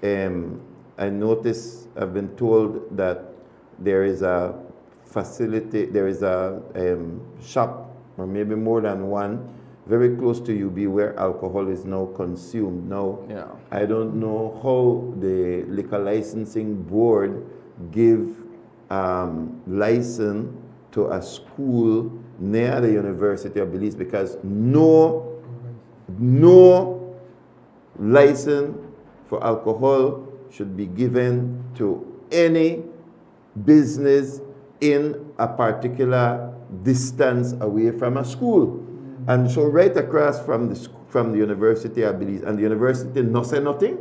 I notice, I've been told that there is a facility, there is a shop, or maybe more than one, very close to UB where alcohol is now consumed. Now, I don't know how the liquor licensing board give license to a school near the University of Belize, because no license for alcohol should be given to any business in a particular distance away from a school. And so right across from the University of Belize, and the university not say nothing,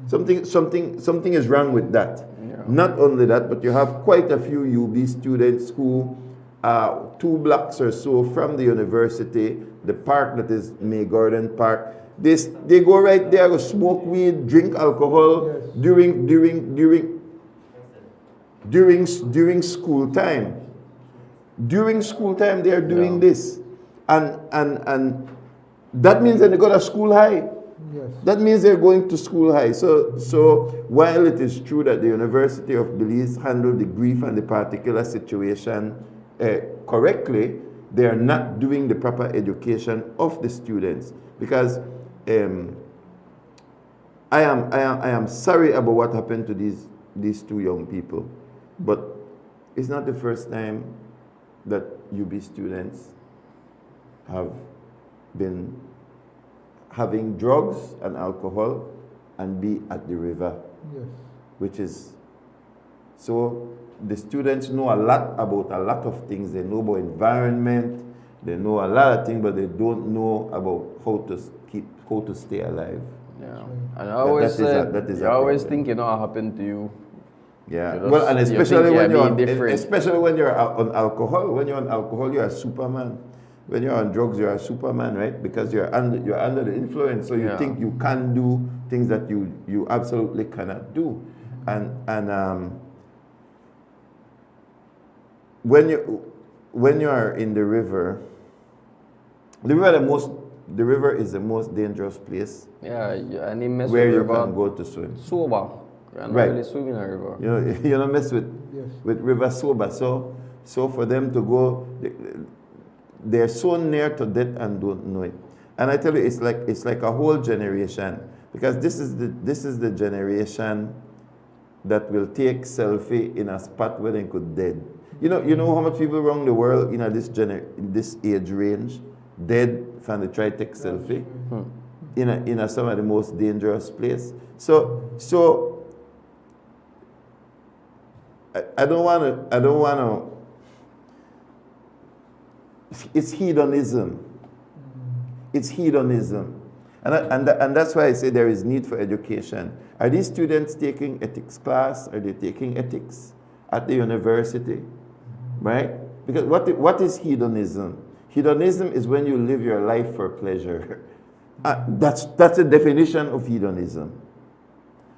Something is wrong with that. Yeah. Not only that, but you have quite a few UB students who are 2 blocks or so from the university, the park that is May Garden Park. They go right there, go smoke weed, drink alcohol during school time. During school time, they are doing this, and that means that they got a school high. Yes. That means they're going to school high. So while it is true that the University of Belize handled the grief and the particular situation correctly, they are not doing the proper education of the students. Because I am sorry about what happened to these 2 young people, but it's not the first time that UB students have been having drugs and alcohol and be at the river. Yes. Which is, so the students know a lot about a lot of things. They know about environment, they know a lot of things, but they don't know about how to stay alive. Yeah. And I always I always think, you know, what happened to you. Yeah. Well, and especially when you're on alcohol. When you're on alcohol, you're a superman. When you're on drugs, you're a superman, right? Because you're under the influence, so you think you can do things that you absolutely cannot do. And when you are in the river is the most dangerous place. Yeah, and you mess where with you river, can go to swim. Sober. You're not really swimming in a river. You don't mess with river sober. So for them to go, they're so near to death and don't know it. And I tell you, it's like a whole generation, because this is the generation that will take selfie in a spot where they could dead. You know how much people around the world in this age range dead from the try take selfie in some of the most dangerous place. So I don't want to. It's hedonism. It's hedonism. And that's why I say there is need for education. Are these students taking ethics class? Are they taking ethics at the university? Right? Because what is hedonism? Hedonism is when you live your life for pleasure. That's the definition of hedonism.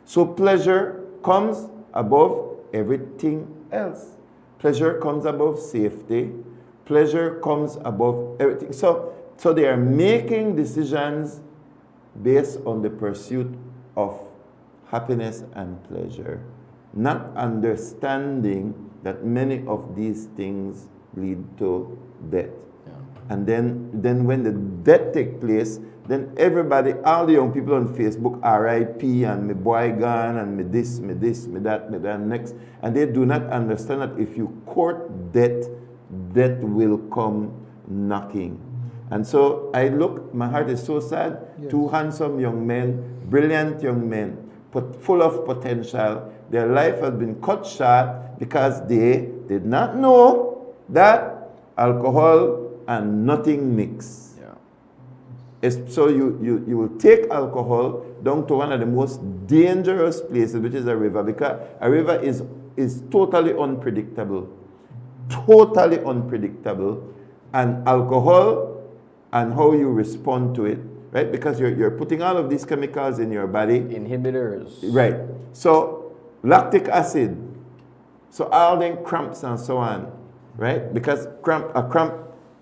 So pleasure comes above everything else. Pleasure comes above safety. Pleasure comes above everything. So they are making decisions based on the pursuit of happiness and pleasure, not understanding that many of these things lead to death. Yeah. And then when the death takes place, then everybody, all the young people on Facebook, RIP and me boy gone and me this, me that, next. And they do not understand that if you court death, death will come knocking. And so my heart is so sad. Yes. 2 handsome young men, brilliant young men, full of potential. Their life has been cut short because they did not know that alcohol and nothing mix. Yeah. So you will take alcohol down to one of the most dangerous places, which is a river, because a river is totally unpredictable. Totally unpredictable. And alcohol and how you respond to it, right? Because you're putting all of these chemicals in your body. Inhibitors. Right. So lactic acid. So all them cramps and so on, right? Because a cramp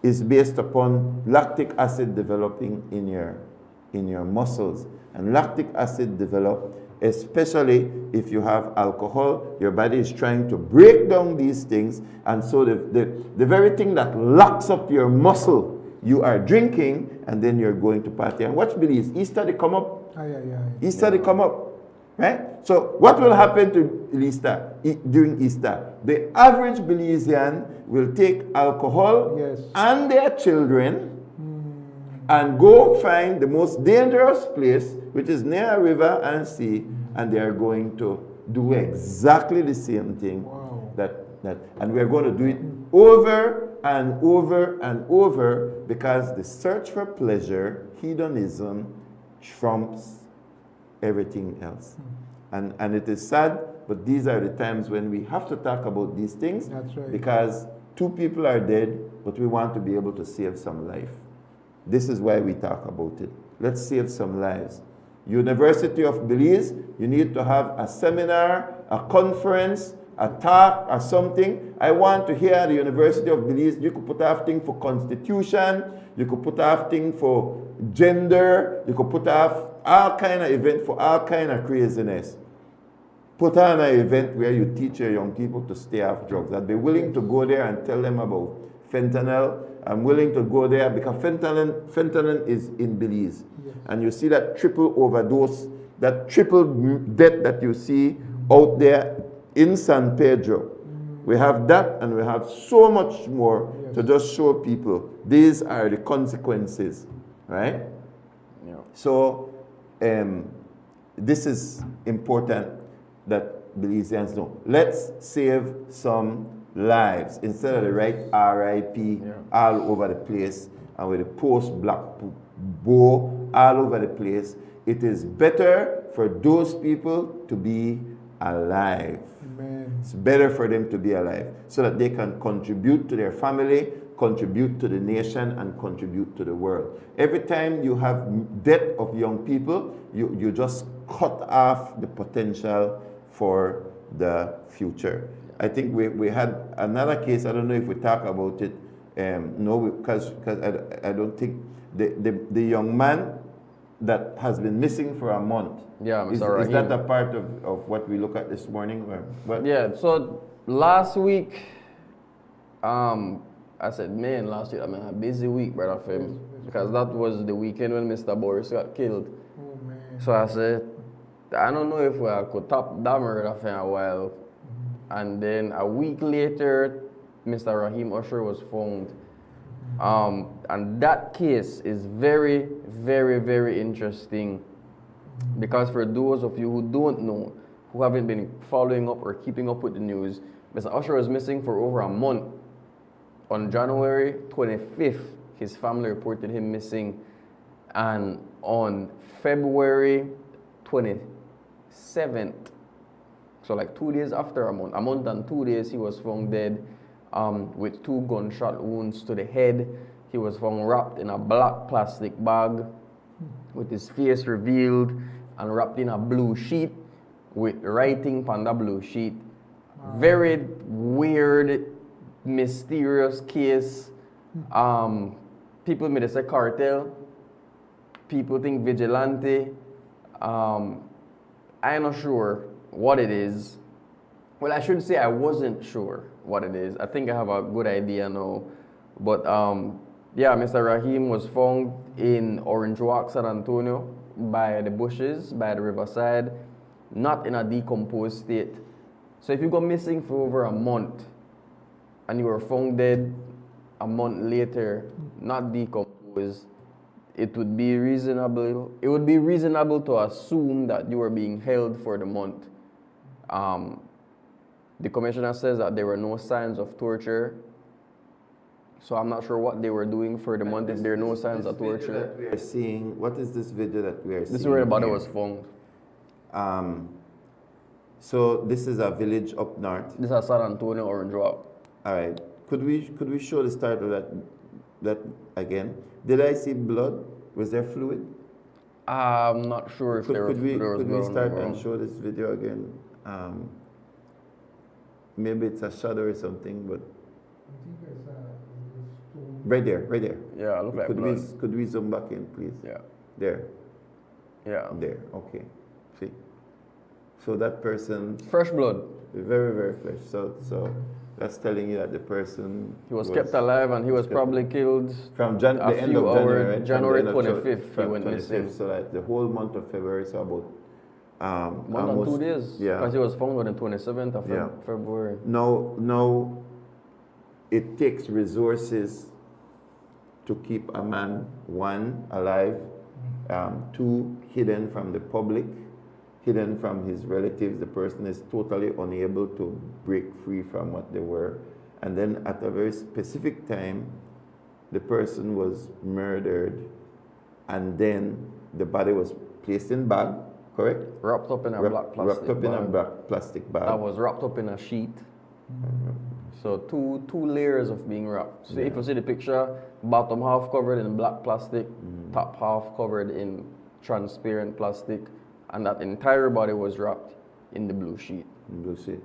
is based upon lactic acid developing in your muscles. And lactic acid develop, especially if you have alcohol, your body is trying to break down these things. And so the very thing that locks up your muscle, you are drinking, and then you're going to party. And watch Belize, Easter they come up. Easter they come up. Right? So what will happen to Easter during Easter? The average Belizean will take alcohol and their children and go find the most dangerous place, which is near a river and sea, and they are going to do exactly the same thing. Wow. And we're going to do it over and over and over, because the search for pleasure, hedonism, trumps everything else. And it is sad, but these are the times when we have to talk about these things. That's right. Because 2 people are dead, but we want to be able to save some life. This is why we talk about it. Let's save some lives. University of Belize, you need to have a seminar, a conference, a talk, or something. I want to hear the University of Belize. You could put off thing for constitution, you could put off thing for gender, you could put off all kind of event for all kind of craziness. Put on an event where you teach your young people to stay off drugs. I'd be willing to go there and tell them about fentanyl. I'm willing to go there because fentanyl is in Belize. Yes. And you see that triple overdose, that triple death that you see out there in San Pedro. We have that, and we have so much more to just show people. These are the consequences, right? Yeah. So this is important that Belizeans know. Let's save some lives instead of the right RIP all over the place and with the post-black bow all over the place. It is better for those people to be alive. Amen. It's better for them to be alive so that they can contribute to their family, contribute to the nation, and contribute to the world. Every time you have death of young people, you just cut off the potential for the future. I think we had another case, I don't know if we talk about it, no, because I don't think, the young man that has been missing for a month. Yeah, is that a part of what we look at this morning? Or what? Yeah, so last week, I said, man, last week, I mean, a busy week, Brother Fem, because that was the weekend when Mr. Boris got killed. Oh, man. So I said, I don't know if we could top that murder for a while. And then a week later, Mr. Raheem Usher was found. And that case is very, very, very interesting, because for those of you who don't know, who haven't been following up or keeping up with the news, Mr. Usher was missing for over a month. On January 25th, his family reported him missing, and on February 27th, so like 2 days after a month and 2 days, he was found dead with 2 gunshot wounds to the head. He was found wrapped in a black plastic bag with his face revealed and wrapped in a blue sheet with writing on the blue sheet. Very weird, mysterious case. People may say cartel. People think vigilante. I'm not sure what it is. Well, I should say I wasn't sure what it is. I think I have a good idea now. But yeah, Mr. Raheem was found in Orange Walk, San Antonio, by the bushes, by the riverside, not in a decomposed state. So if you go missing for over a month and you were found dead a month later, not decomposed, it would be reasonable to assume that you were being held for the month. The commissioner says that there were no signs of torture. So I'm not sure what they were doing for the month if there are no signs of torture. That we are seeing, what is this video that we are seeing? This is where the body was found. So this is a village up north. This is San Antonio, Orange Walk. All right. Could we show the start of that again? Did I see blood? Was there fluid? I'm not sure if there was blood. Could we start and show this video again? Maybe it's a shadow or something, but right there. Yeah, look like blood. Could we zoom back in, please? Yeah. There. Yeah. There. Okay. See. So that person. Fresh blood. Very, very fresh. So that's telling you that the person. He was kept alive, and he was probably killed from the end of January. Right? January 25th. He went missing. So like the whole month of February. So about. More than 2 days. Yeah. Because he was found on the 27th of February. Now, it takes resources to keep a man, 1, alive, 2, hidden from the public, hidden from his relatives. The person is totally unable to break free from what they were. And then at a very specific time, the person was murdered, and then the body was placed in bag, correct? Wrapped up in a black plastic Wrapped up in a bag. black plastic bag. That was wrapped up in a sheet. So two layers of being wrapped. So if you see the picture, bottom half covered in black plastic, top half covered in transparent plastic, and that entire body was wrapped in the blue sheet. Blue sheet.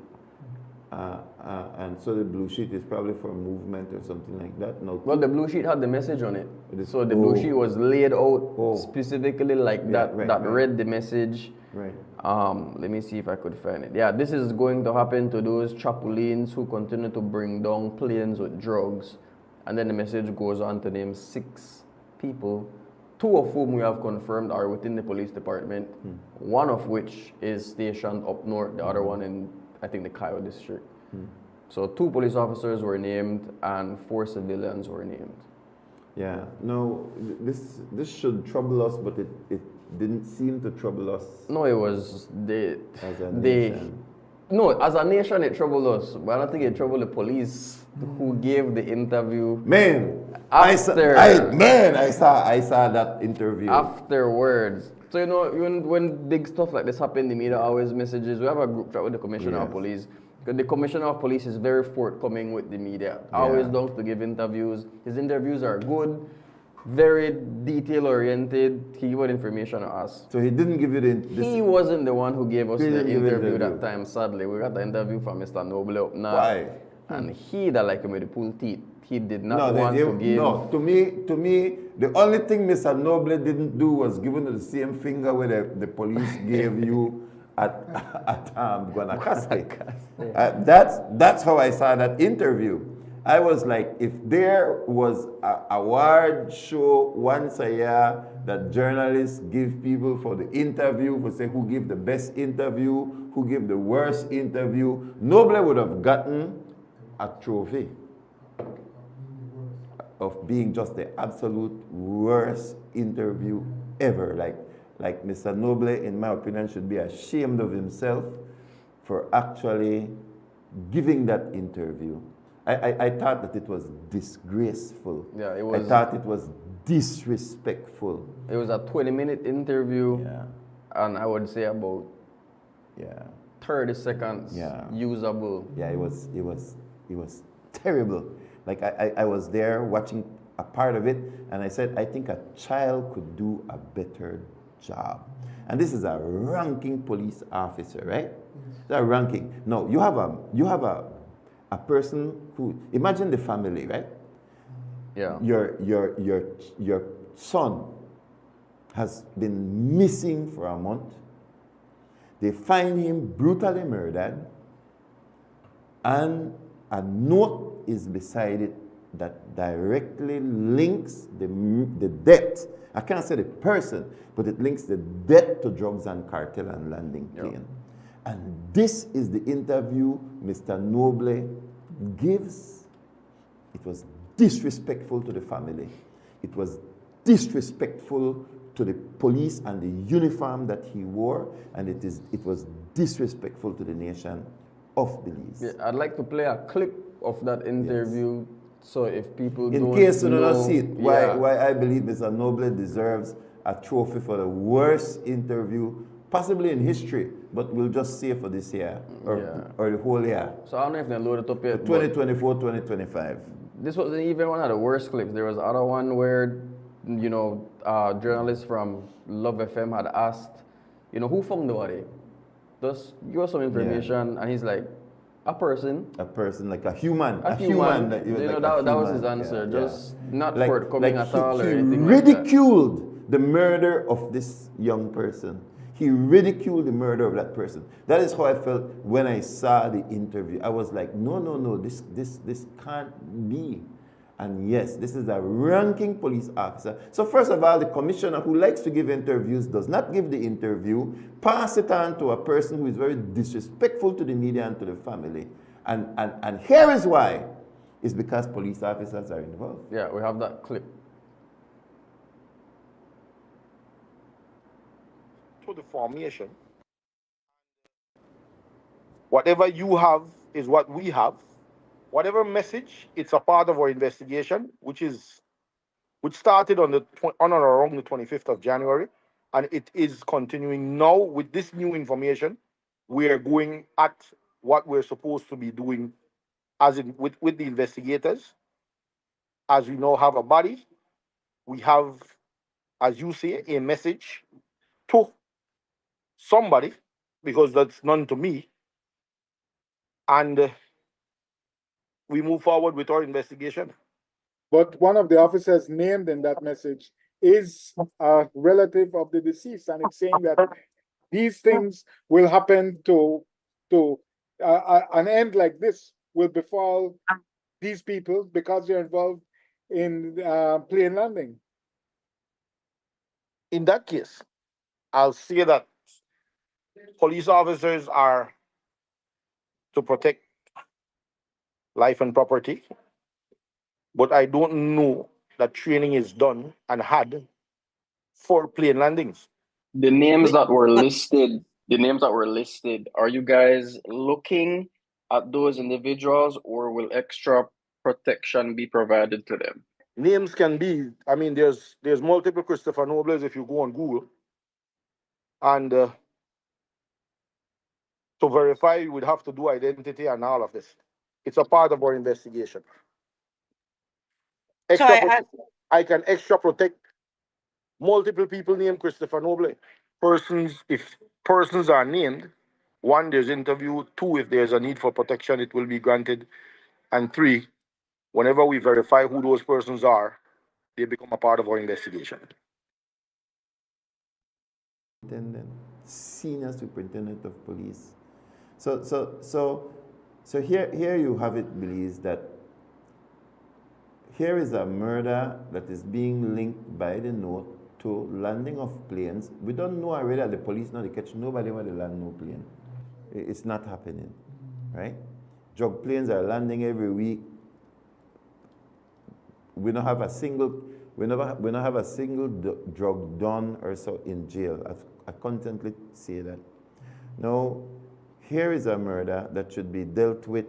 And so the blue sheet is probably for movement or something like that. No. Well, the blue sheet had the message on it. So the blue sheet was laid out specifically like that. Read the message. Right. Let me see if I could find it. Yeah, this is going to happen to those Chapulines who continue to bring down planes with drugs. And then the message goes on to name 6 people, 2 of whom we have confirmed are within the police department, one of which is stationed up north, the other one in, I think, the Cayo district. So 2 police officers were named and 4 civilians were named. Yeah, no, this should trouble us, but it didn't seem to trouble us. No, it was as a nation. No, as a nation it troubled us, but I don't think it troubled the police who gave the interview. Man, I saw that interview afterwards. So you know, when big stuff like this happen, the media always messages. We have a group chat with the commissioner of police. Because the commissioner of police is very forthcoming with the media. Always longs to give interviews. His interviews are good, very detail oriented. He gave information to us. So he didn't give you He wasn't the one who gave us the interview that time. Sadly, we got the interview from Mr. Noble up now. Why? And he that like him with the pull teeth. He did not want to give. No, to me, the only thing Mr. Noble didn't do was give him the same finger where the police gave you at Guanacaste. That's how I saw that interview. I was like, if there was an award show once a year that journalists give people for the interview, for say who give the best interview, who give the worst interview, Noble would have gotten a trophy of being just the absolute worst interview ever. Like Mr. Noble, in my opinion, should be ashamed of himself for actually giving that interview. I thought that it was disgraceful. Yeah, it was. I thought it was disrespectful. It was a 20-minute interview. Yeah. And I would say about 30 seconds usable. Yeah, it was terrible. Like I was there watching a part of it, and I said, I think a child could do a better job. And this is a ranking police officer, right? It's a ranking. No, you have a person who, imagine the family, right? Yeah. Your son has been missing for a month. They find him brutally murdered, and a note is beside it that directly links the death. I can't say the person, but it links the death to drugs and cartel and landing plane. And this is the interview Mr. Noble gives. It was disrespectful to the family. It was disrespectful to the police and the uniform that he wore, and it was disrespectful to the nation of Belize. Yeah, I'd like to play a clip of that interview, so if people in don't case you know, don't see it, why I believe Mr. Noble deserves a trophy for the worst interview possibly in history, but we'll just say for this year or the whole year. So I don't know if they load it up yet. 2024, 2025. This wasn't even one of the worst clips. There was another one where, you know, journalists from Love FM had asked, you know, who found the body? Just give us some information, and he's like, a person, like a human, a human. That, you know, that was his answer. Just not like, forthcoming at all or anything. He ridiculed the murder of this young person. He ridiculed the murder of that person. That is how I felt when I saw the interview. I was like, no, this can't be. And yes, this is a ranking police officer. So first of all, the commissioner who likes to give interviews does not give the interview, pass it on to a person who is very disrespectful to the media and to the family. And here is why. It's because police officers are involved. Yeah, we have that clip. To the formation. Whatever you have is what we have. Whatever message, it's a part of our investigation, which started on or around the 25th of January, and it is continuing now. With this new information, we are going at what we're supposed to be doing as in with the investigators. As we now have a body, we have, as you say, a message to somebody, because that's none to me, and we move forward with our investigation. But one of the officers named in that message is a relative of the deceased, and it's saying that these things will happen to an end like this will befall these people because they're involved in plane landing. In that case, I'll say that police officers are to protect life and property, but I don't know that training is done and had for plane landings. The names that were listed, are you guys looking at those individuals, or will extra protection be provided to them? Names can be, I mean, there's multiple Christopher Nobles if you go on Google, and to verify, you would have to do identity and all of this. It's a part of our investigation. I can extra protect multiple people named Christopher Noble. If persons are named, one, there's interview. Two, if there's a need for protection, it will be granted. And three, whenever we verify who those persons are, they become a part of our investigation. Senior Superintendent of Police. So here you have it, Belize, that here is a murder that is being linked by the note to landing of planes. We don't know already that the police know they catch nobody when they land no plane. It's not happening, right? Drug planes are landing every week. We don't have a single drug done or so in jail. I constantly say that. Now, here is a murder that should be dealt with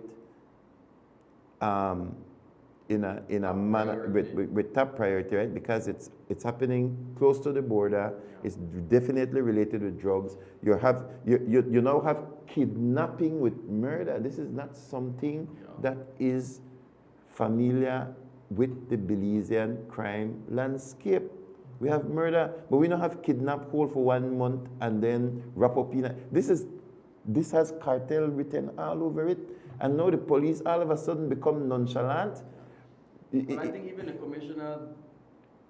in a manner with top priority, right? Because it's happening close to the border. It's definitely related with drugs. You now have kidnapping with murder. This is not something that is familiar with the Belizean crime landscape. We have murder, but we don't have kidnap hold for 1 month and then wrap up in it. This has cartel written all over it, and now the police all of a sudden become nonchalant. But I think even the commissioner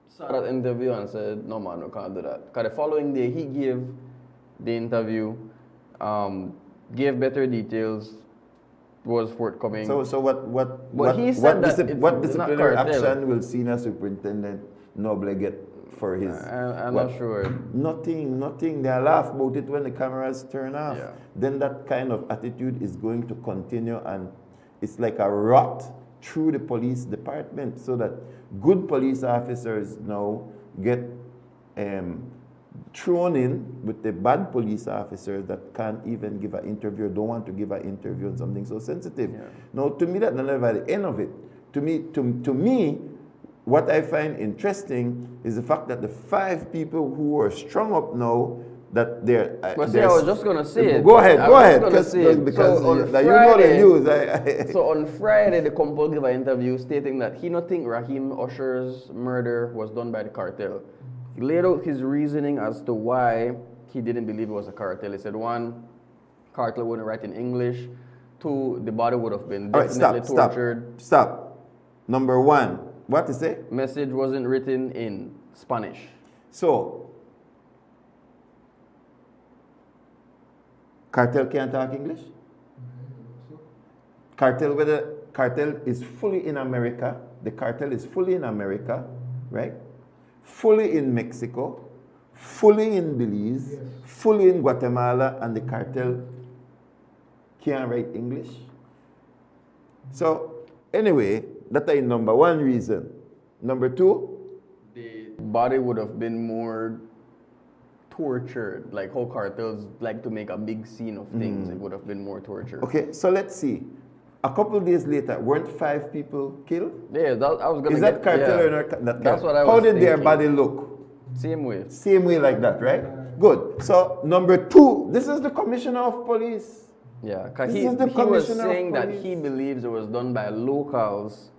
saw that interview and said, no man, we can't do that. Because the following day, he gave the interview, gave better details, was forthcoming. So what disciplinary action will Senior Superintendent Noble get for his? I'm not sure. Nothing. They laugh about it when the cameras turn off. Yeah. Then that kind of attitude is going to continue, and it's like a rot through the police department, so that good police officers now get thrown in with the bad police officers that can't even give an interview, don't want to give an interview on something so sensitive. Yeah. Now, to me, that's never the end of it. To me, what I find interesting is the fact that the 5 people who are strung up now, that they're... I was just going to say it. Go ahead, because so on Friday, you know the news. So on Friday, the Compol gave an interview stating that he don't think Raheem Usher's murder was done by the cartel. He laid out his reasoning as to why he didn't believe it was a cartel. He said, 1, cartel wouldn't write in English. 2, the body would have been definitely tortured. Stop. Number 1, what is it? Message wasn't written in Spanish. So, cartel can't talk English? Cartel is fully in America. The cartel is fully in America, right? Fully in Mexico, fully in Belize, yes, fully in Guatemala, and the cartel can't write English. So, anyway, that's a number 1 reason. Number 2? The body would have been more tortured, like how cartels like to make a big scene of things. It would have been more tortured. Okay, so let's see. A couple of days later, weren't 5 people killed? Yeah, I was gonna. Is that cartel or not? That's what I was How did thinking. Their body look? Same way. Same way like that, right? Good. So number 2, this is the commissioner of police. Yeah, because This he is the was commissioner of saying that police. he believes it was done by locals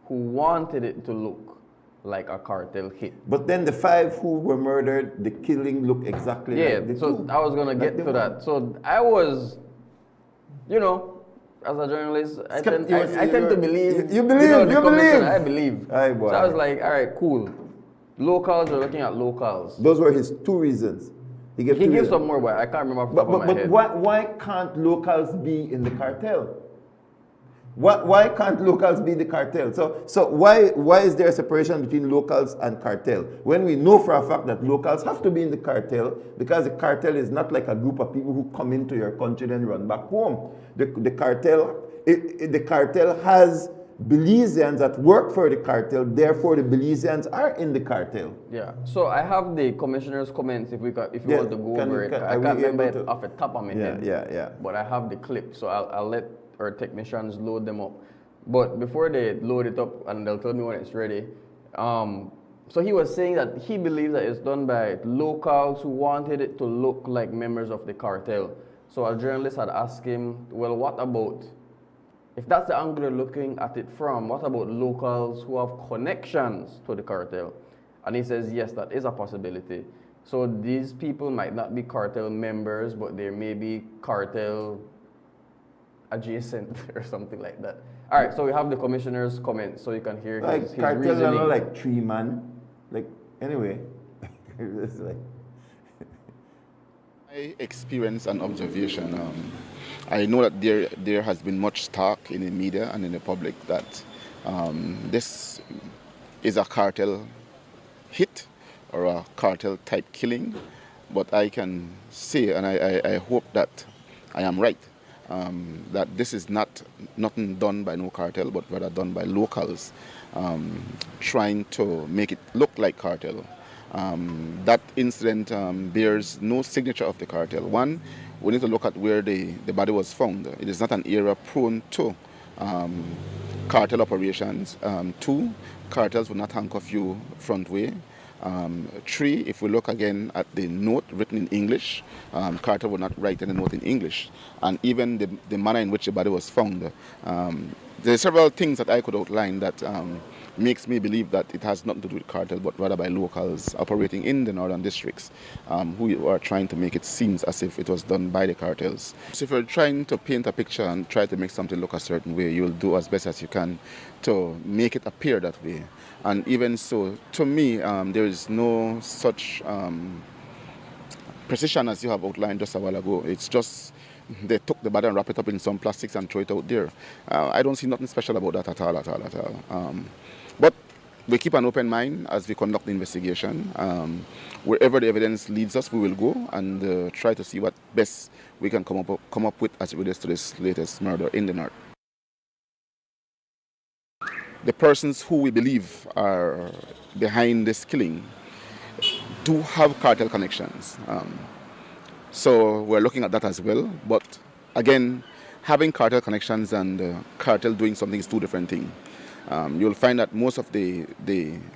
who wanted it to look like a cartel hit. But then the 5 who were murdered, the killing looked exactly like the so 2. I was gonna get to that. So I was, you know, as a journalist, I tend to believe. You believe, the you commissioner, believe. I believe. Aye, boy. So I was like, all right, cool. Locals, we're looking at locals. Those were his 2 reasons. He gave some more, but I can't remember off the top of my but head. why can't locals be in the cartel? Why can't locals be the cartel? So why is there a separation between locals and cartel? When we know for a fact that locals have to be in the cartel, because the cartel is not like a group of people who come into your country and run back home. The cartel has Belizeans that work for the cartel, therefore the Belizeans are in the cartel. Yeah. So I have the commissioner's comments if you want to go over it. I can't remember it off the top of my head. Yeah. But I have the clip, so I'll let our technicians load them up. But before they load it up, and they'll tell me when it's ready. So he was saying that he believes that it's done by locals who wanted it to look like members of the cartel. So a journalist had asked him, well, what about, if that's the angle you're looking at it from, what about locals who have connections to the cartel? And he says, yes, that is a possibility. So these people might not be cartel members, but they may be cartel adjacent or something like that. All right, so we have the commissioner's comment, so you can hear his cartel reasoning. are like 3 man. Like, anyway. It's like my experience and observation, I know that there has been much talk in the media and in the public that this is a cartel hit or a cartel type killing, but I can say, and I hope that I am right, that this is nothing done by no cartel, but rather done by locals trying to make it look like cartel. That incident bears no signature of the cartel. One, we need to look at where the body was found. It is not an area prone to cartel operations. 2, cartels will not handcuff you front way. 3, if we look again at the note written in English, cartel will not write any note in English. And even the manner in which the body was found. There are several things that I could outline that makes me believe that it has nothing to do with cartel, but rather by locals operating in the northern districts who are trying to make it seem as if it was done by the cartels. So if you're trying to paint a picture and try to make something look a certain way, you'll do as best as you can to make it appear that way. And even so, to me, there is no such precision as you have outlined just a while ago. It's just they took the body and wrap it up in some plastics and throw it out there. I don't see nothing special about that at all. But we keep an open mind as we conduct the investigation. Wherever the evidence leads us, we will go and try to see what best we can come up with as it relates to this latest murder in the north. The persons who we believe are behind this killing do have cartel connections. So we're looking at that as well. But again, having cartel connections and cartel doing something is 2 different things. You'll find that most of the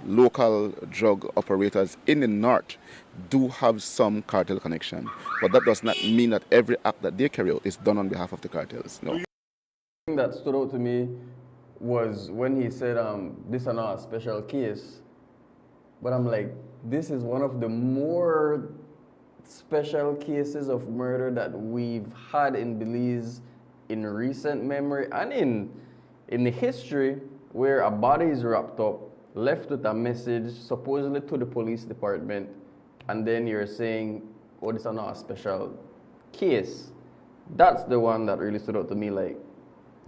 local drug operators in the north do have some cartel connection. But that does not mean that every act that they carry out is done on behalf of the cartels. No. The thing that stood out to me was when he said, this is not a special case. But I'm like, this is one of the more special cases of murder that we've had in Belize in recent memory and in the history, where a body is wrapped up, left with a message supposedly to the police department, and then you're saying, oh, this is not a special case. That's the one that really stood out to me. Like,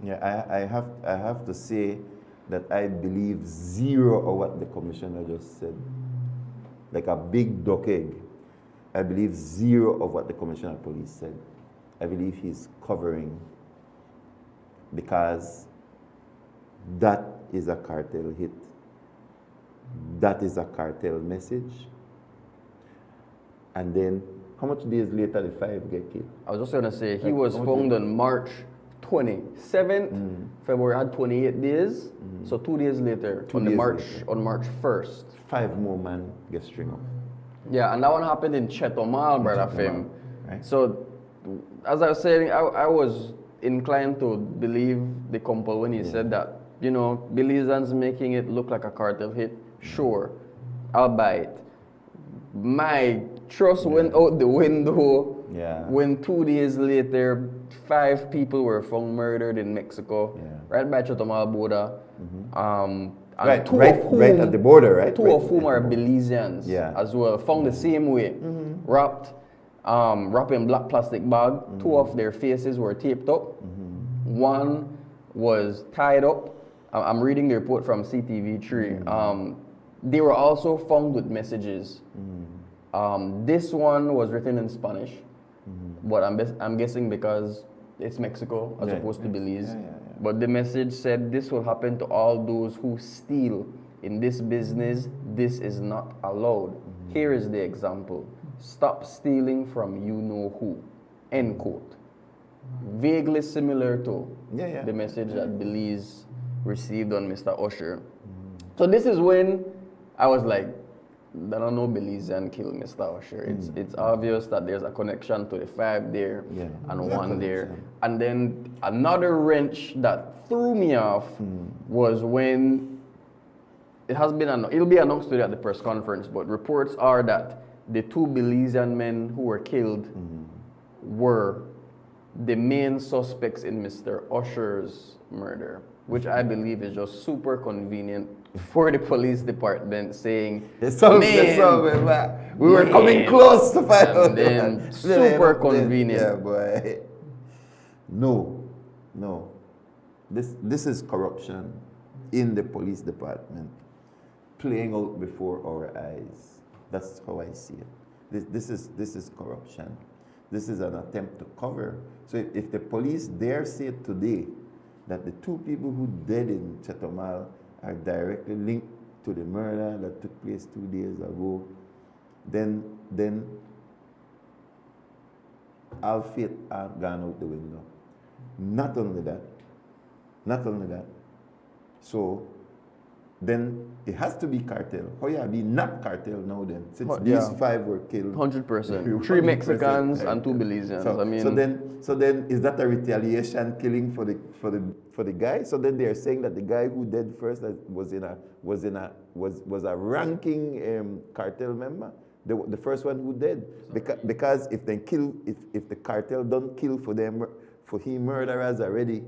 yeah, I have to say that I believe 0 of what the commissioner just said. Like a big duck egg. I believe 0 of what the commissioner of police said. I believe he's covering, because that is a cartel hit. That is a cartel message. And then, how much days later the 5 get killed? I was just going to say, he was found on March 27th. February had 28 days. So 2 days later, on March 1st. 5 more men get string up. Yeah, and that one happened in Chetomal, brother Fem. Right. So, as I was saying, I was inclined to believe the couple when he said that, you know, Belizeans making it look like a cartel hit. Sure, I'll buy it. My trust went out the window when 2 days later, 5 people were found murdered in Mexico, right by Chetomal border. And right at the border, right? Two of whom are Belizeans as well, found the same way, wrapped in black plastic bag. 2 of their faces were taped up. One was tied up. I'm reading the report from CTV3. They were also found with messages. This one was written in Spanish, but I'm guessing because it's Mexico as opposed to Belize. But the message said, this will happen to all those who steal in this business. This is not allowed. Here is the example. Stop stealing from you know who. End quote. Vaguely similar to the message that Belize received on Mr. Usher. So this is when I was like, I don't know Belizean killed Mr. Usher. It's obvious that there's a connection to the 5 there and 1 there. And then another wrench that threw me off was when it'll be announced today at the press conference, but reports are that the 2 Belizean men who were killed were the main suspects in Mr. Usher's murder, which I believe is just super convenient for the police department, saying, we were coming close to find out. And then super convenient. Yeah, boy. No. This is corruption in the police department playing out before our eyes. That's how I see it. This is corruption. This is an attempt to cover. So if the police dare say today that the 2 people who died in Chetomal are directly linked to the murder that took place 2 days ago, then all faith are gone out the window. Not only that. So then it has to be cartel. How you be not cartel now then? Since these 5 were killed. 100%. 3 Mexicans and 2 Belizeans. So then is that a retaliation killing for the guy? So then they are saying that the guy who died first was a ranking cartel member. The first one who died. Because if the cartel don't kill for him murderers already,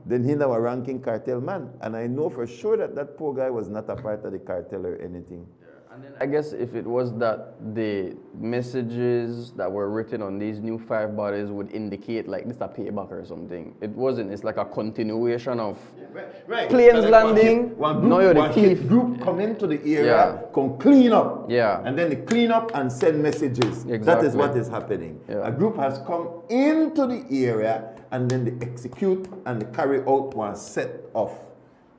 then he now a ranking cartel man. And I know for sure that poor guy was not a part of the cartel or anything. And then I guess if it was that the messages that were written on these new 5 bodies would indicate like this a payback or something. It wasn't. It's like a continuation of planes landing. One hit group come into the area, come clean up. And then they clean up and send messages. That is what is happening. A group has come into the area and then they execute and they carry out one set of.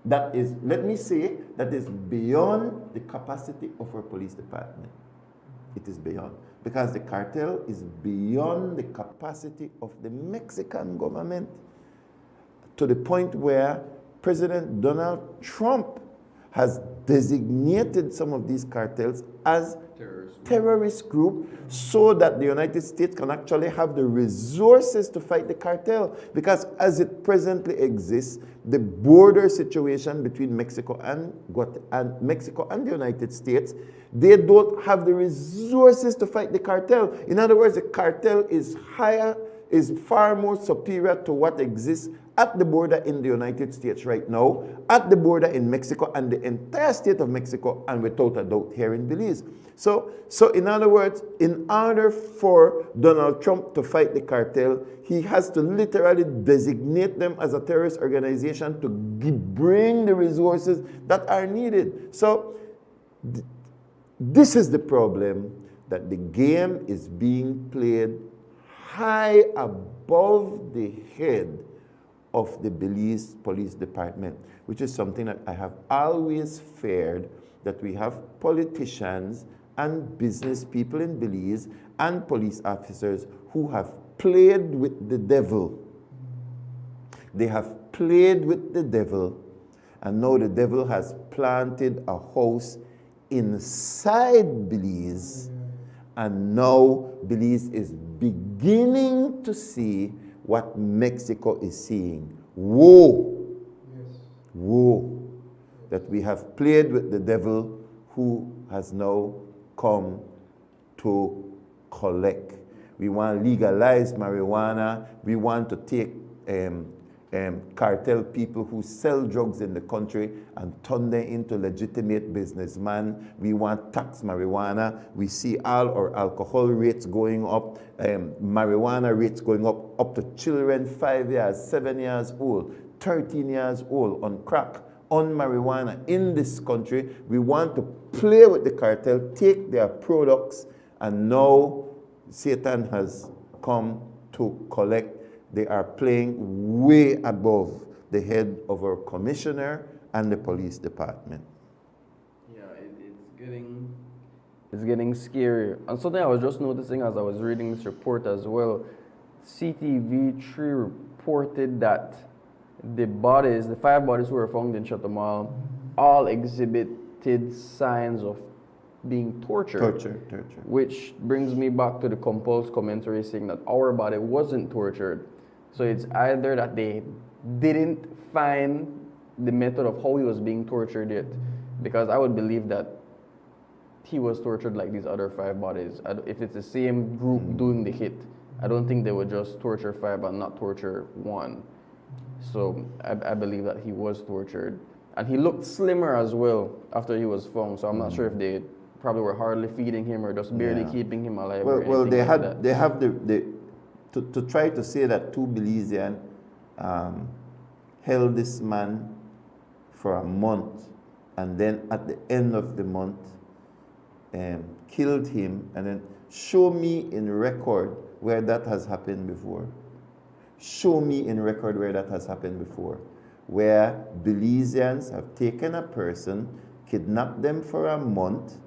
That is, let me say, that is beyond the capacity of our police department. It is beyond. Because the cartel is beyond the capacity of the Mexican government to the point where President Donald Trump has designated some of these cartels as terrorist group so that the United States can actually have the resources to fight the cartel. Because as it presently exists, the border situation between Mexico and the United States, they don't have the resources to fight the cartel. In other words, the cartel is far more superior to what exists at the border in the United States right now, at the border in Mexico and the entire state of Mexico, and without a doubt here in Belize. So in other words, in order for Donald Trump to fight the cartel, he has to literally designate them as a terrorist organization to bring the resources that are needed. So this is the problem, that the game is being played high above the head of the Belize Police Department, which is something that I have always feared, that we have politicians and business people in Belize and police officers who have played with the devil. They have played with the devil, and now the devil has planted a house inside Belize, and now Belize is beginning to see what Mexico is seeing. Woe! Woe! That we have played with the devil who has now come to collect. We want to legalize marijuana. We want to take cartel people who sell drugs in the country and turn them into legitimate businessmen. We want tax marijuana. We see all our alcohol rates going up, marijuana rates going up to children 5 years, 7 years old, 13 years old on crack, on marijuana in this country. We want to play with the cartel, take their products, and now Satan has come to collect. They are playing way above the head of our commissioner and the police department. Yeah, it's getting scary. And something I was just noticing as I was reading this report as well, CTV3 reported that the bodies, the 5 bodies who were found in Chatamal, all exhibited signs of being tortured. Torture. Which brings me back to the Compulse commentary saying that our body wasn't tortured. So it's either that they didn't find the method of how he was being tortured yet, because I would believe that he was tortured like these other 5 bodies. If it's the same group doing the hit, I don't think they would just torture 5 and not torture 1. So I believe that he was tortured. And he looked slimmer as well after he was found. So I'm not sure if they probably were hardly feeding him or just barely keeping him alive. Well, they have to try to say that 2 Belizean held this man for a month, and then at the end of the month killed him, and then show me in record where that has happened before. Show me in record where that has happened before, where Belizeans have taken a person, kidnapped them for a month,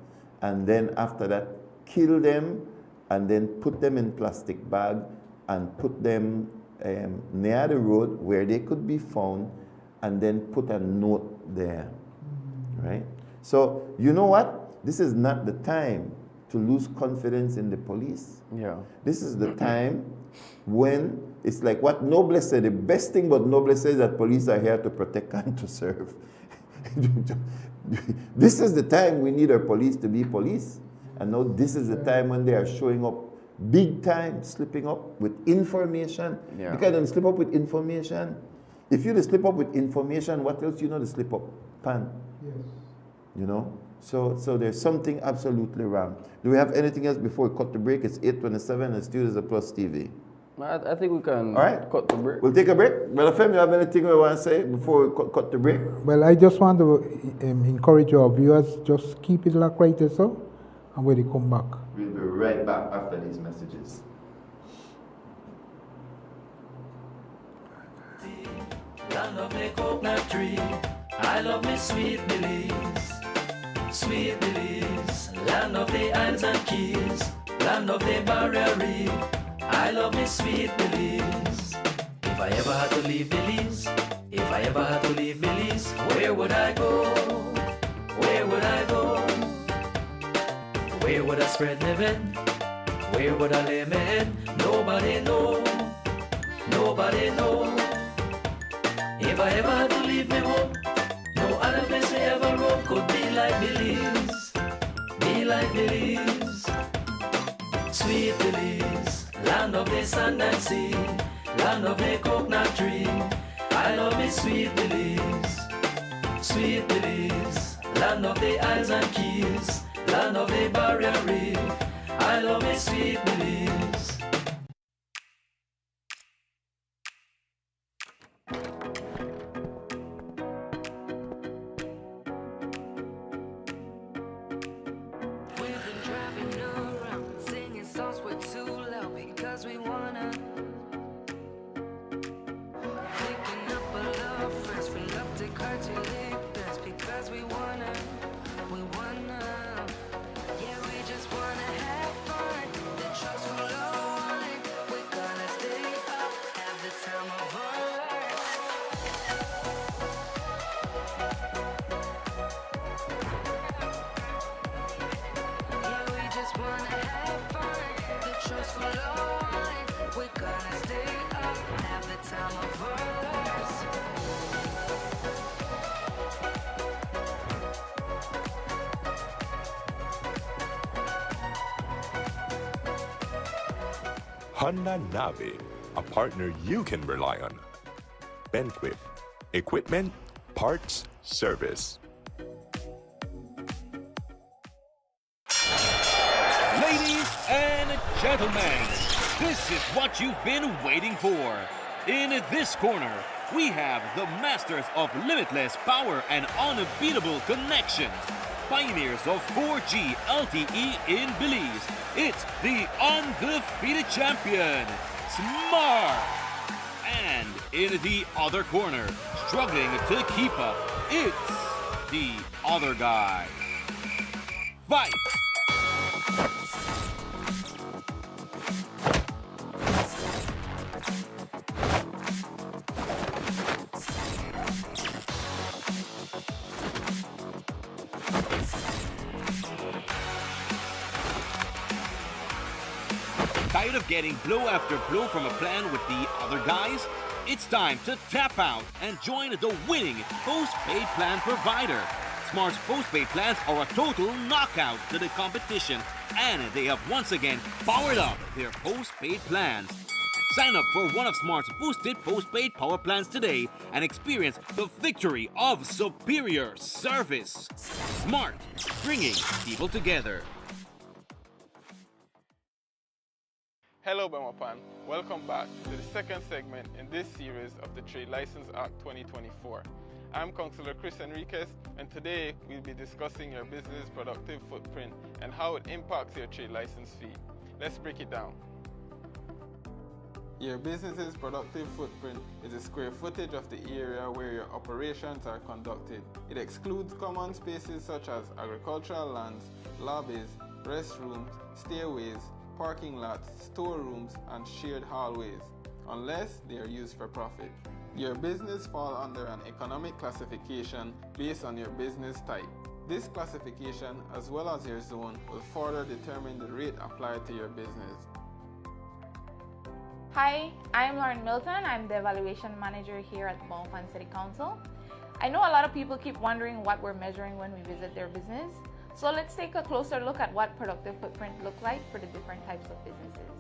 and then after that kill them, and then put them in plastic bag and put them near the road where they could be found, and then put a note there, right? So you know what? This is not the time to lose confidence in the police. Yeah. This is the time when it's like what Noble said, the best thing about Noble says that police are here to protect and to serve. This is the time we need our police to be police. And now this is the time when they are showing up big time, slipping up with information. Yeah. Because they slip up with information. If you slip up with information, what else you know to slip up? Pan. Yes. You know? So there's something absolutely wrong. Do we have anything else before we cut the break? It's 8:27 and still is a PlusTV. I think we can cut the break. We'll take a break. Brother Fem, you have anything you want to say before we cut the break? Well, I just want to encourage our viewers, just keep it locked right there, so, and when they come back. We'll be right back after these messages. Land of the coconut tree, I love me sweet Belize. Sweet Belize, land of the islands and keys, land of the barrier reef, I love me sweet Belize. If I ever had to leave Belize, if I ever had to leave Belize, where would I go? Where would I go? Where would I spread my bed? Where would I lay my head? Nobody know, nobody know. If I ever had to leave me home, no other place I ever roam could be like Belize, be like Belize. Sweet Belize, land of the sand and sea, land of the coconut tree, I love me sweet Belize. Sweet Belize, land of the islands and keys, land of the barrier reef, I love me sweet Belize. We wanna picking up a love friends, fill up the car to live best because we wanna, yeah, we just wanna have fun. The trucks full of Honda Navi, a partner you can rely on. Benquip, equipment, parts, service. Ladies and gentlemen, this is what you've been waiting for. In this corner, we have the masters of limitless power and unbeatable connections. Pioneers of 4G LTE in Belize. It's the undefeated champion, Smart. And in the other corner, struggling to keep up, it's the other guy. Fight! Tired of getting blow after blow from a plan with the other guys? It's time to tap out and join the winning postpaid plan provider. Smart's postpaid plans are a total knockout to the competition, and they have once again powered up their postpaid plans. Sign up for one of Smart's boosted postpaid power plans today and experience the victory of superior service. Smart, bringing people together. Hello Belmopan, welcome back to the second segment in this series of the Trade License Act 2024. I'm Councillor Chris Enriquez, and today we'll be discussing your business productive footprint and how it impacts your trade license fee. Let's break it down. Your business's productive footprint is the square footage of the area where your operations are conducted. It excludes common spaces such as agricultural lands, lobbies, restrooms, stairways, parking lots, storerooms, and shared hallways, unless they are used for profit. Your business falls under an economic classification based on your business type. This classification, as well as your zone, will further determine the rate applied to your business. Hi, I'm Lauren Milton. I'm the Evaluation Manager here at Bro Fem City Council. I know a lot of people keep wondering what we're measuring when we visit their business. So let's take a closer look at what productive footprint looks like for the different types of businesses.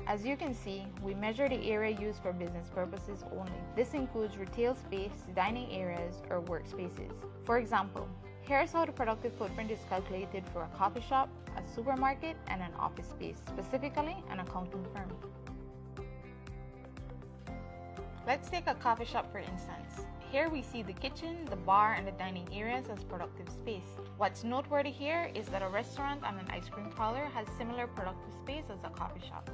As you can see, we measure the area used for business purposes only. This includes retail space, dining areas, or workspaces. For example, here's how the productive footprint is calculated for a coffee shop, a supermarket, and an office space, specifically an accounting firm. Let's take a coffee shop for instance. Here we see the kitchen, the bar, and the dining areas as productive space. What's noteworthy here is that a restaurant and an ice cream parlor has similar productive space as a coffee shop.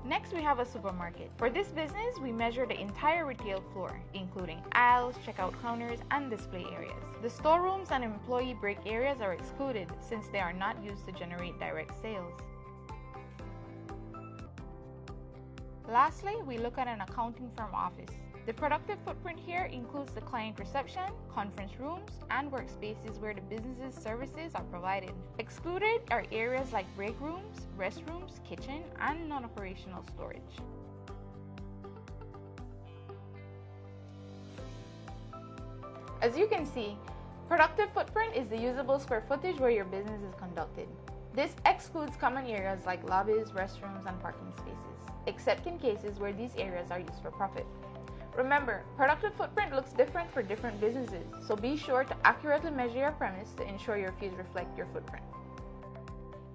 Next, we have a supermarket. For this business, we measure the entire retail floor, including aisles, checkout counters, and display areas. The storerooms and employee break areas are excluded since they are not used to generate direct sales. Lastly, we look at an accounting firm office. The productive footprint here includes the client reception, conference rooms, and workspaces where the business's services are provided. Excluded are areas like break rooms, restrooms, kitchen, and non-operational storage. As you can see, productive footprint is the usable square footage where your business is conducted. This excludes common areas like lobbies, restrooms, and parking spaces, except in cases where these areas are used for profit. Remember, productive footprint looks different for different businesses, so be sure to accurately measure your premise to ensure your fees reflect your footprint.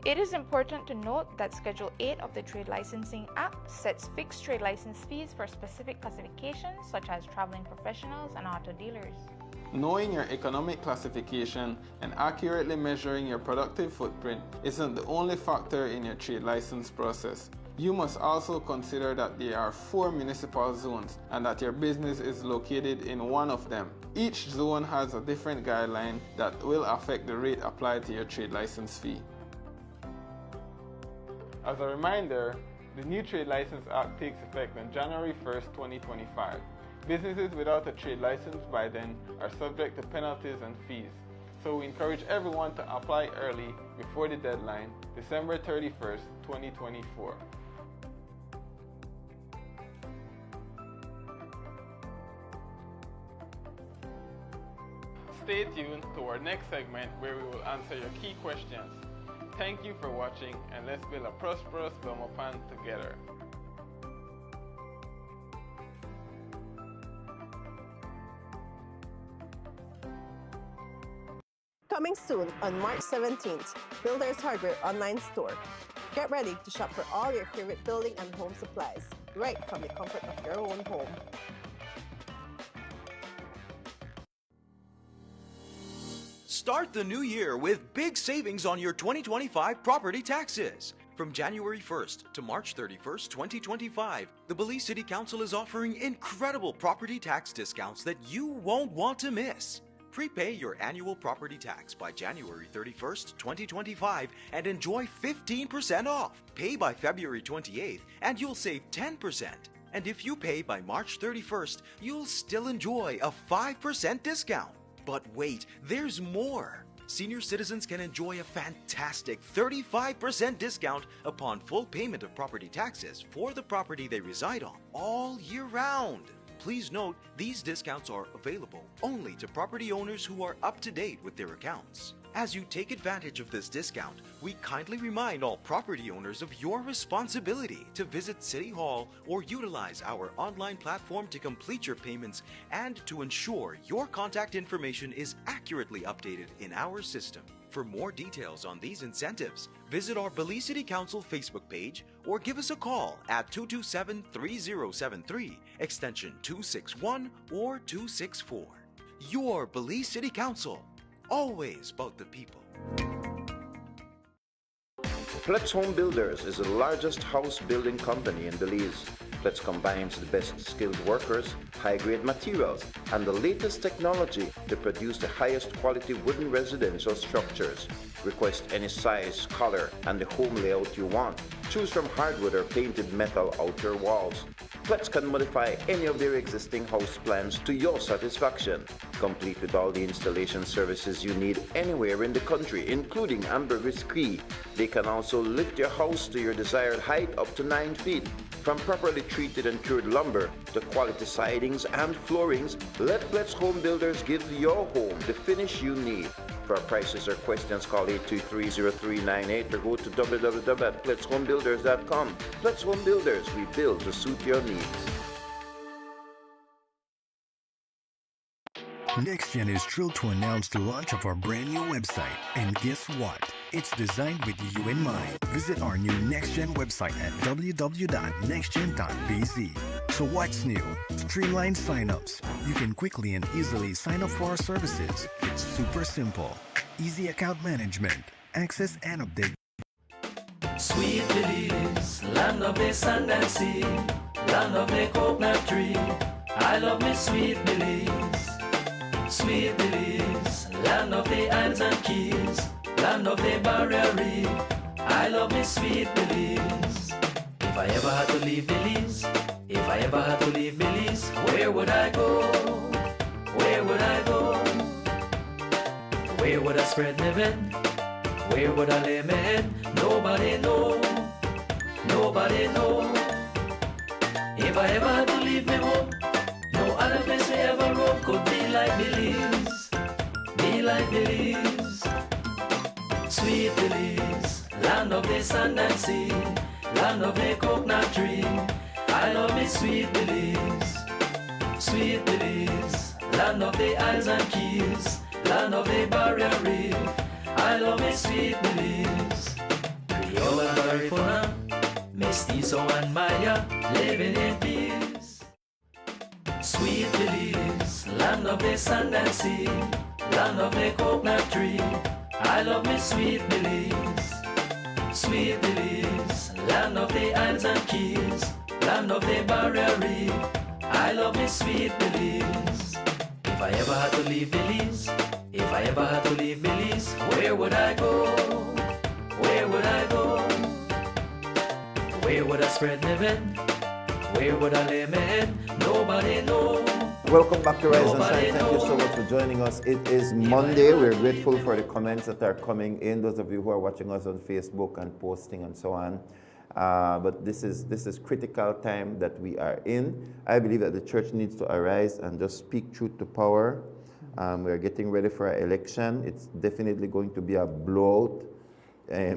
It is important to note that Schedule 8 of the Trade Licensing Act sets fixed trade license fees for specific classifications such as traveling professionals and auto dealers. Knowing your economic classification and accurately measuring your productive footprint isn't the only factor in your trade license process. You must also consider that there are 4 municipal zones and that your business is located in one of them. Each zone has a different guideline that will affect the rate applied to your trade license fee. As a reminder, the new Trade License Act takes effect on January 1st, 2025. Businesses without a trade license by then are subject to penalties and fees. So we encourage everyone to apply early before the deadline, December 31st, 2024. stay tuned to our next segment where we will answer your key questions. Thank you for watching, and let's build a prosperous Belmopan together. Coming soon on March 17th, Builders Hardware online store. Get ready to shop for all your favorite building and home supplies, right from the comfort of your own home. Start the new year with big savings on your 2025 property taxes. From January 1st to March 31st, 2025, the Belize City Council is offering incredible property tax discounts that you won't want to miss. Prepay your annual property tax by January 31st, 2025 and enjoy 15% off. Pay by February 28th and you'll save 10%. And if you pay by March 31st, you'll still enjoy a 5% discount. But wait, there's more. Senior citizens can enjoy a fantastic 35% discount upon full payment of property taxes for the property they reside on all year round. Please note, these discounts are available only to property owners who are up to date with their accounts. As you take advantage of this discount, we kindly remind all property owners of your responsibility to visit City Hall or utilize our online platform to complete your payments and to ensure your contact information is accurately updated in our system. For more details on these incentives, visit our Belize City Council Facebook page or give us a call at 227-3073, extension 261 or 264. Your Belize City Council, always about the people. Pletz Home Builders is the largest house building company in Belize. Pletz combines the best skilled workers, high-grade materials, and the latest technology to produce the highest quality wooden residential structures. Request any size, color, and the home layout you want. Choose from hardwood or painted metal outer walls. Pletz can modify any of their existing house plans to your satisfaction, complete with all the installation services you need anywhere in the country, including ambergris Cree. They can also lift your house to your desired height up to 9 feet. From properly treated and cured lumber to quality sidings and floorings, let Pletz Home Builders give your home the finish you need. For prices or questions, call 823-0398 or go to www.pletzhomebuilders.com. Pletz Home Builders, we build to suit your needs. NextGen is thrilled to announce the launch of our brand new website. And guess what? It's designed with you in mind. Visit our new NextGen website at www.nextgen.bz. So what's new? Streamlined signups. You can quickly and easily sign up for our services. It's super simple. Easy account management, access and update. Sweet Belize, land of the sand and sea, land of the coconut tree. I love me sweet Belize. Sweet Belize, land of the islands and keys, land of the barrier reef. I love me sweet Belize. If I ever had to leave Belize, if I ever had to leave Belize, where would I go? Where would I go? Where would I spread my bed? Where would I lay my head? Nobody know. Nobody know. If I ever had to leave my home, no other place we ever roam could be like Belize. Be like Belize. Sweet Belize, land of the sand and sea, land of the coconut tree. I love me sweet Belize. Sweet Belize, land of the islands and keys, land of the barrier reef. I love me sweet Belize. Creole and Garifuna, Mestizo and Maya, living in peace. Sweet Belize, land of the sand and sea, land of the coconut tree. I love me sweet Belize. Sweet Belize, land of the islands and keys, land of the barrier reef. I love me sweet Belize. If I ever had to leave Belize, if I ever had to leave Belize, where would I go? Where would I go? Where would I spread my bed? Where would I lay my head? Nobody know. Welcome back to Rise and Shine. Thank you so much for joining us. It is Monday. We're grateful for the comments that are coming in. Those of you who are watching us on Facebook and posting and so on. But this is critical time that we are in. I believe that the church needs to arise and just speak truth to power We're getting ready for an election. It's definitely going to be a blowout. I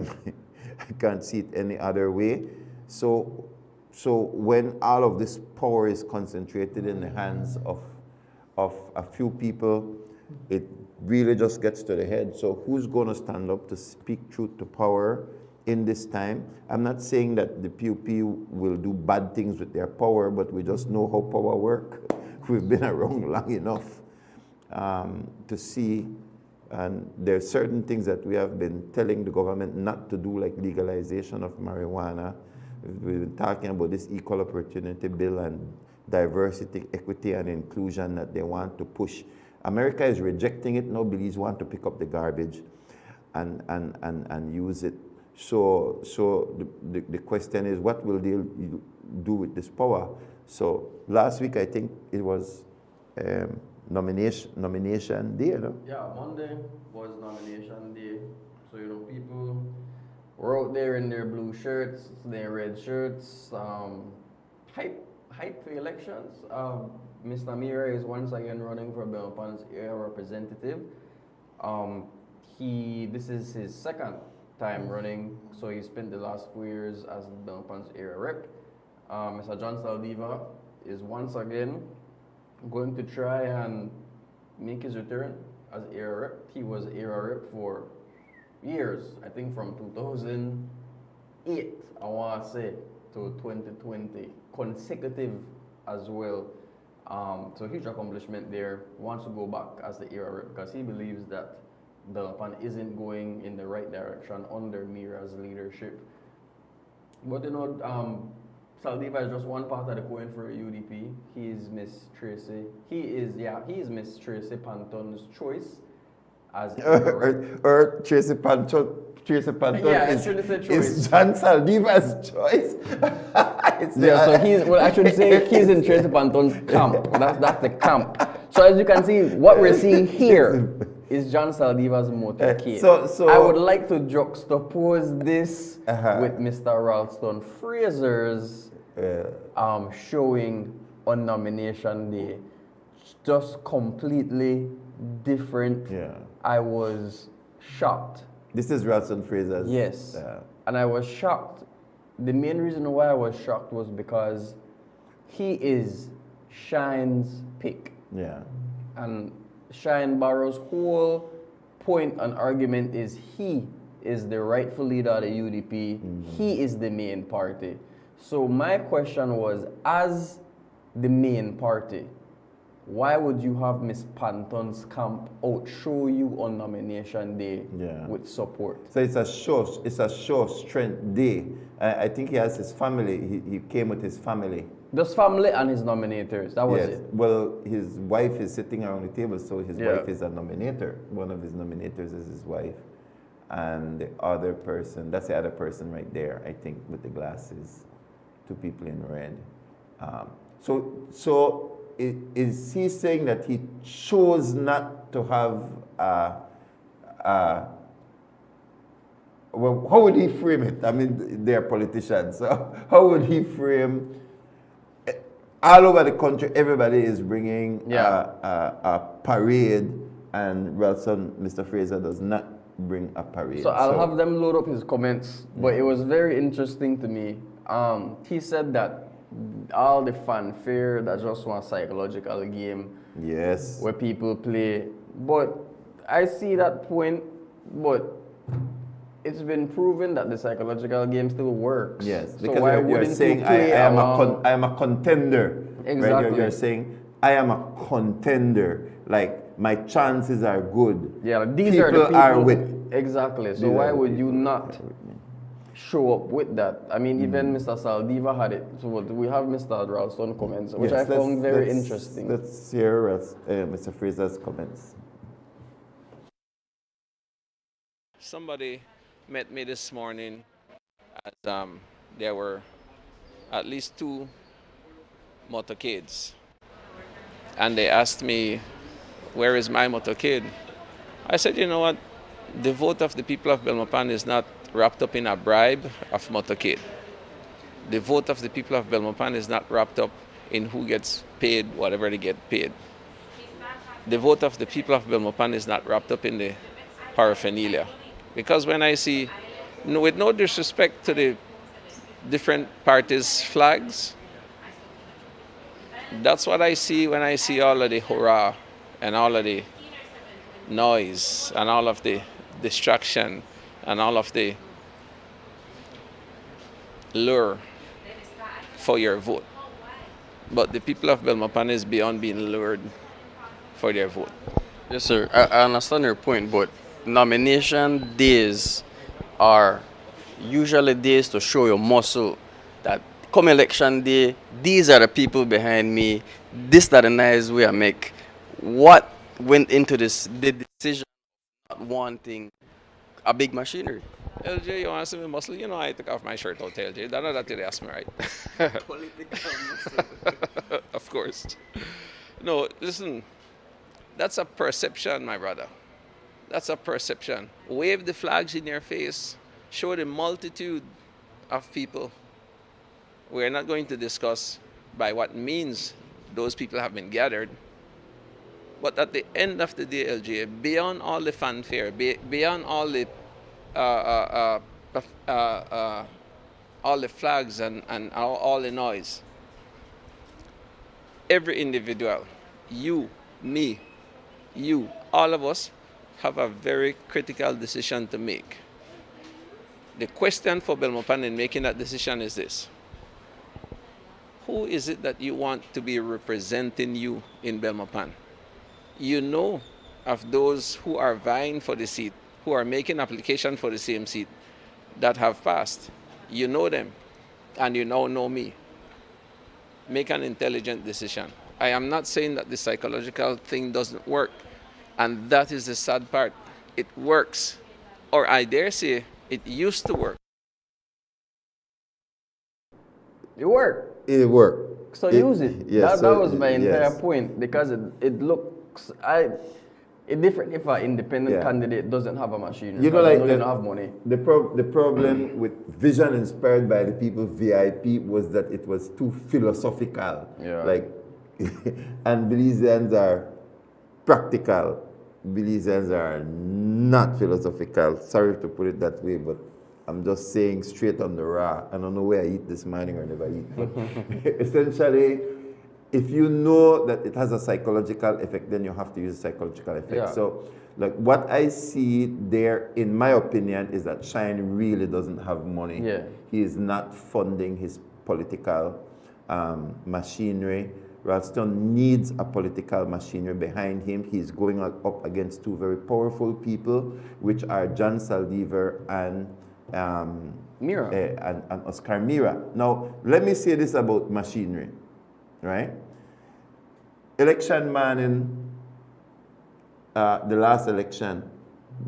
can't see it any other way. So when all of this power is concentrated in the hands of a few people, it really just gets to the head. So who's going to stand up to speak truth to power in this time? I'm not saying that the PUP will do bad things with their power, but we just know how power works. We've been around long enough to see, and there are certain things that we have been telling the government not to do, like legalization of marijuana. We've been talking about this equal opportunity bill and diversity, equity, and inclusion that they want to push. America is rejecting it now. Belize want to pick up the garbage and use it. So the question is, what will they do with this power? So last week, I think it was nomination day, no? Yeah, Monday was nomination day. So, you know, people were out there in their blue shirts, their red shirts, hype for elections. Mr. Mira is once again running for Belmopan's area representative. This is his second time running, so he spent the last 4 years as Belmopan's area rep. Mr. John Saldiva is once again going to try and make his return as area rep. He was area rep for years, I think from 2008, I want to say, to 2020, consecutive as well. So huge accomplishment there. Wants to go back as the area rep because he believes that Belmopan isn't going in the right direction under Mira's leadership. But you know, Saldiva is just one part of the coin for UDP. He is Miss Tracy. He is Miss Tracy Panton's choice as or Tracy Panton. Tracy Panton is John Saldiva's choice. So I should say he's in Tracy Panton's camp. That's the camp. So as you can see, what we're seeing here is John Saldiva's motorcade. So I would like to juxtapose this with Mr. Ralston Fraser's showing on nomination day. Just completely different. Yeah. I was shocked. This is Ralston Fraser's. Yes. And I was shocked. The main reason why I was shocked was because he is Shine's pick. Yeah. And Shine Barrow's whole point and argument is he is the rightful leader of the UDP. He is the main party. So my question was, as the main party, why would you have Miss Panton's camp outshow you on nomination day with support? So it's a show strength day. I think he has his family. He came with his family. Just family and his nominators. That was it. Well, his wife is sitting around the table, so his wife is a nominator. One of his nominators is his wife. And the other person, that's the other person right there, I think, with the glasses. Two people in red. So is he saying that he chose not to have well, how would he frame it? I mean, they're politicians. So how would he frame all over the country, everybody is bringing a parade, and Ralston, Mr. Fraser, does not bring a parade. So I'll have them load up his comments, but it was very interesting to me. He said that all the fanfare, that's just one psychological game. Yes. Where people play. But I see that point, but it's been proven that the psychological game still works. Yes, so because why you're saying I am a contender. Exactly. Right? You're saying I am a contender. Like my chances are good. Yeah, these are the people are with. Exactly. So why would you not show up with that? I mean, even Mr. Saldiva had it. So we have Mr. Ralston comments, which I found very interesting. Let's hear Mr. Fraser's comments. Somebody met me this morning as there were at least 2 motorcades, and they asked me, where is my motorcade? I said, you know what, the vote of the people of Belmopan is not wrapped up in a bribe of motorcade. The vote of the people of Belmopan is not wrapped up in who gets paid whatever they get paid. the vote of the people of Belmopan is not wrapped up in the paraphernalia. Because when I see, with no disrespect to the different parties' flags, that's what I see when I see all of the hurrah and all of the noise and all of the distraction and all of the lure for your vote. But the people of Belmopan is beyond being lured for their vote. Yes, sir. I understand your point, but nomination days are usually days to show your muscle that come election day, these are the people behind me, this that the nice way I make. What went into this, the decision of not wanting a big machinery? LJ, you want to see me muscle? You know I took off my shirt out, LJ. That's not that you asked me, right? Political muscle. Of course. No, listen, that's a perception, my brother. That's a perception. Wave the flags in your face. Show the multitude of people. We're not going to discuss by what means those people have been gathered. But at the end of the day, LJ, beyond all the fanfare, beyond all the flags and all the noise, every individual, you, me, you, all of us have a very critical decision to make. The question for Belmopan in making that decision is this: who is it that you want to be representing you in Belmopan? You know of those who are vying for the seat, who are making application for the same seat, that have passed. You know them, and you now know me. Make an intelligent decision. I am not saying that the psychological thing doesn't work, and that is the sad part. It works, or I dare say, it used to work. It worked. It worked. So use it. Yes, that was my entire point, because it looks it's different if an independent candidate doesn't have a machine. You know, like they don't have money. The problem with vision inspired by the people VIP was that it was too philosophical. Yeah. Like, and Belizeans are practical. Belizeans are not philosophical. Sorry to put it that way, but I'm just saying straight on the raw. I don't know where I eat this morning or never eat. But essentially, if you know that it has a psychological effect, then you have to use a psychological effect. Yeah. So, like, what I see there, in my opinion, is that Shine really doesn't have money. Yeah. He is not funding his political machinery. Ralston needs a political machinery behind him. He's going up against two very powerful people, which are John Saldivar and Mira. And Oscar Mira. Now, let me say this about machinery, right? Election man in the last election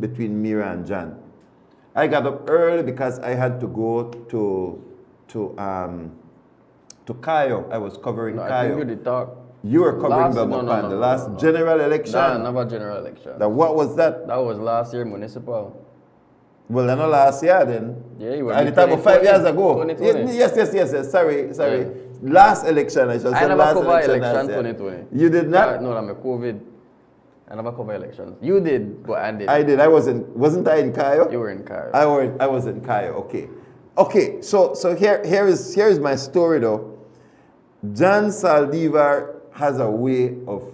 between Mira and John. I got up early because I had to go to Cayo. I was covering Cayo. I think you did talk. You were covering Belmopan, the last general election. No, never general election. What was that? That was last year, municipal. Well, I know last year then. Yeah, you were. At the time of 5 years ago. 2020. Yes. Sorry. Yeah. Last election, I should say. I never last covered election last year. 2020. You did not? No, I'm a COVID. I never covered elections. You did, but I did. I did. Wasn't I in Cayo? You were in Cayo. I was in Cayo. Okay. So here is my story though. John Saldivar has a way of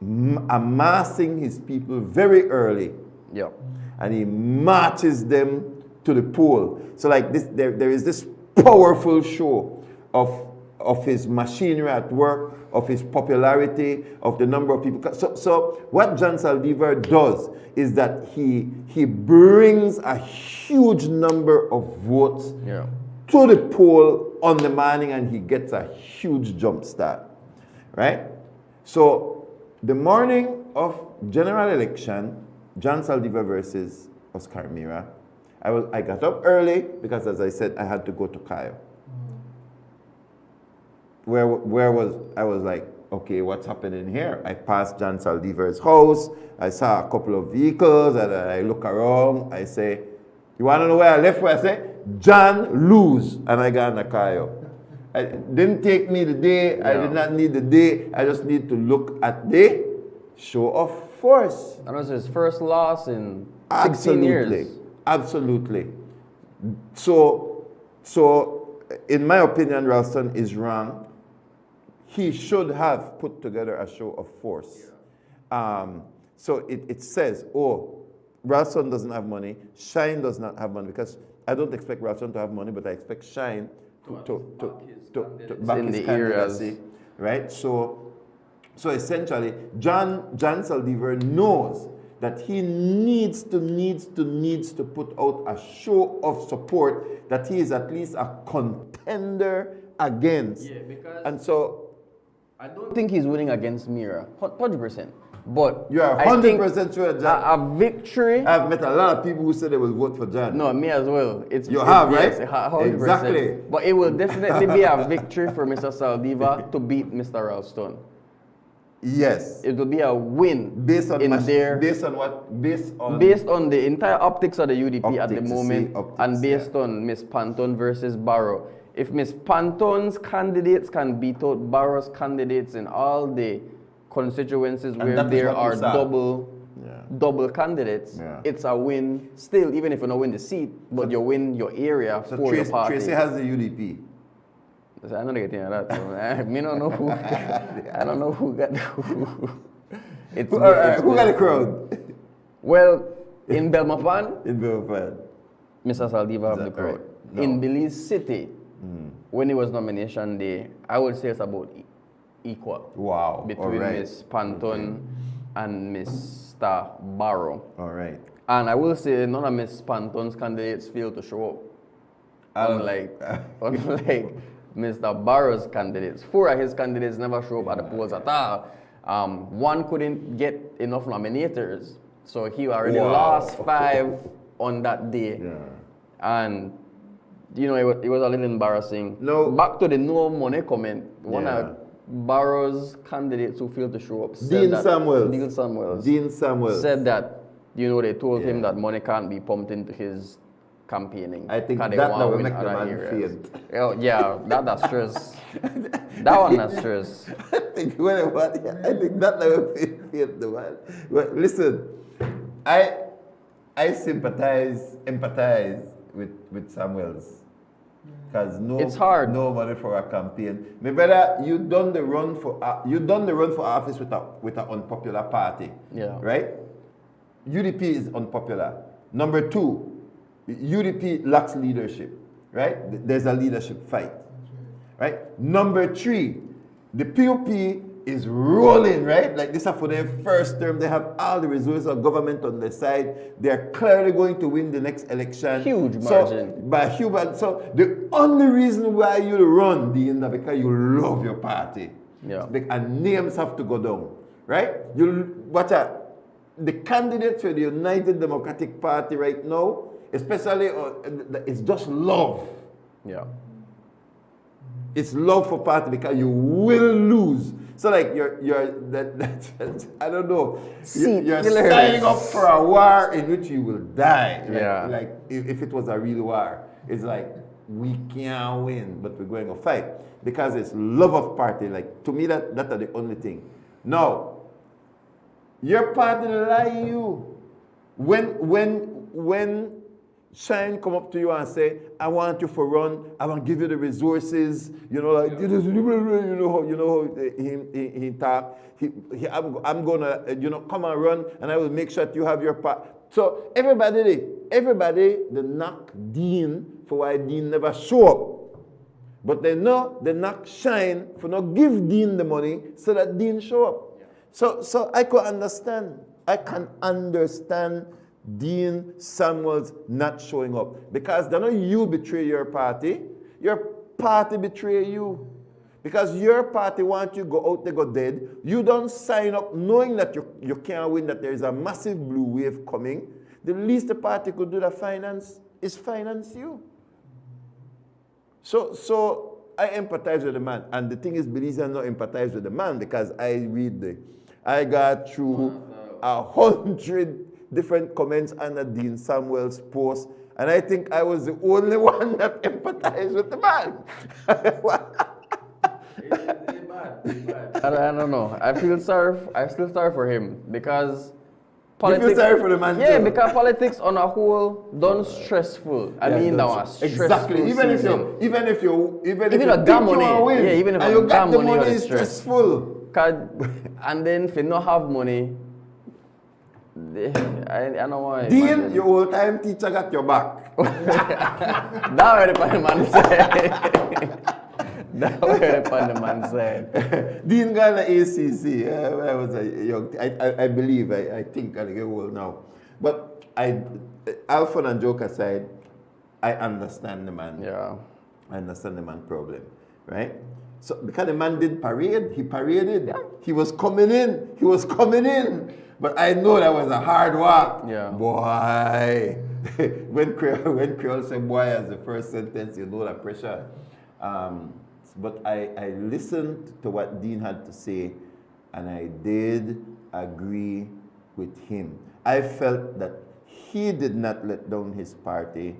amassing his people very early. Yeah. And he marches them to the poll. So like this, there is this powerful show of his machinery at work, of his popularity, of the number of people. So what John Saldivar does is that he brings a huge number of votes to the poll on the morning, and he gets a huge jump start, right? So the morning of general election, John Saldivar versus Oscar Mira, I got up early because, as I said, I had to go to Cayo. I was like, okay, what's happening here? I passed John Saldivar's house. I saw a couple of vehicles, and I look around. I say, you want to know where I left? Where I say, John lose, and I got in a Cayo. It didn't take me the day. I did not need the day. I just need to look at the show of force. And was his first loss in 16 Absolutely. years. Absolutely. So in my opinion, Ralston is wrong. He should have put together a show of force. So it says, oh, Ralston doesn't have money, Shine does not have money, because I don't expect Ralston to have money, but I expect Shine to back his candidacy, right? So essentially, John Saldivar knows that he needs to put out a show of support that he is at least a contender against. Yeah, because and so I don't think he's winning against Mira, 100%. But you are 100% sure, John. A victory. I've met a lot of people who say they will vote for John. No, me as well. You have, right? Yes, 100%. Exactly. But it will definitely be a victory for Mr. Saldivar to beat Mr. Ralston. Yes. It will be a win based on based on the entire optics of the UDP at the moment, and based on Miss Panton versus Barrow. If Miss Panton's candidates can beat out Barrow's candidates in all the constituencies where there are double candidates, it's a win still, even if you don't win the seat, but you win your area for your party. Tracy has the UDP. I don't get that. I don't know who. I don't know who got who. Who got the crowd? Well, in Belmopan, Mr. Saldivar have the crowd. No. In Belize City, when it was nomination day, I would say it's about equal. Wow. Between Miss Panton and Mr. Barrow. All right. And I will say none of Miss Panton's candidates failed to show up. Unlike Mr. Barrow's candidates. 4 of his candidates never show up at the polls at all. One couldn't get enough nominators, so he already lost 5 on that day. Yeah. And you know, it was a little embarrassing. No. Back to the no money comment. One of Barrow's candidates who failed to show up said Dean Samuels said that, you know, they told him that money can't be pumped into his campaigning. I think that will make the man faint. Oh, yeah, that's stress. That one that's stress. I think that will faint the man. But listen, I empathize with Samuels. Because it's hard. No money for a campaign. My brother, you done the run for office with an unpopular party. Yeah. Right? UDP is unpopular. Number 2, UDP lacks leadership. Right? There's a leadership fight. Right? Number 3, the POP is rolling, right? Like this is for their first term. They have all the resources of government on their side. They're clearly going to win the next election. Huge margin. So the only reason why you run, Dean, is because you love your party. Yeah. And names have to go down, right? The candidates for the United Democratic Party right now, especially, it's just love. Yeah. It's love for party because you will lose. So like I don't know. You're signing up for a war in which you will die. Like if it was a real war, it's like we can't win, but we're going to fight because it's love of party. Like to me, that's the only thing. Now, your party lie you when Shine come up to you and say, I want you for run, I want to give you the resources, you know, like, you know how he talk, I'm gonna, come and run and I will make sure that you have your part. So everybody they knock Dean for why Dean never show up. But they know they knock Shine for not give Dean the money so that Dean show up. Yeah. So I can understand Dean Samuels not showing up. Because they know you betray your party betray you. Because your party wants you go out, they go dead. You don't sign up knowing that you can't win, that there is a massive blue wave coming. The least the party could do is finance you. So I empathize with the man. And the thing is, Belize not empathize with the man because I got through 100 different comments under Dean Samuel's post, and I think I was the only one that empathized with the man. I don't know. I feel sorry for him because You feel sorry for the man Yeah, too? because politics on a whole done stressful. I mean that was stressful. Exactly. Even if you even if you you think got you money, wanna win, yeah, even if and you you got got the money, money, you're it's stressed. stressful. And then if you not have money, I know why. Dean, your old time teacher got your back. That already what the man said. That already what the man said. Dean got the ACC when I was a young. I believe. I think I get old now. But all fun and joke aside, I understand the man. Yeah. I understand the man problem, right? So because the man did parade, he paraded. Yeah. He was coming in. He was coming in. But I know that was a hard walk. Yeah. Boy. when Creole said boy as the first sentence, you know that pressure. But I listened to what Dean had to say, and I did agree with him. I felt that he did not let down his party.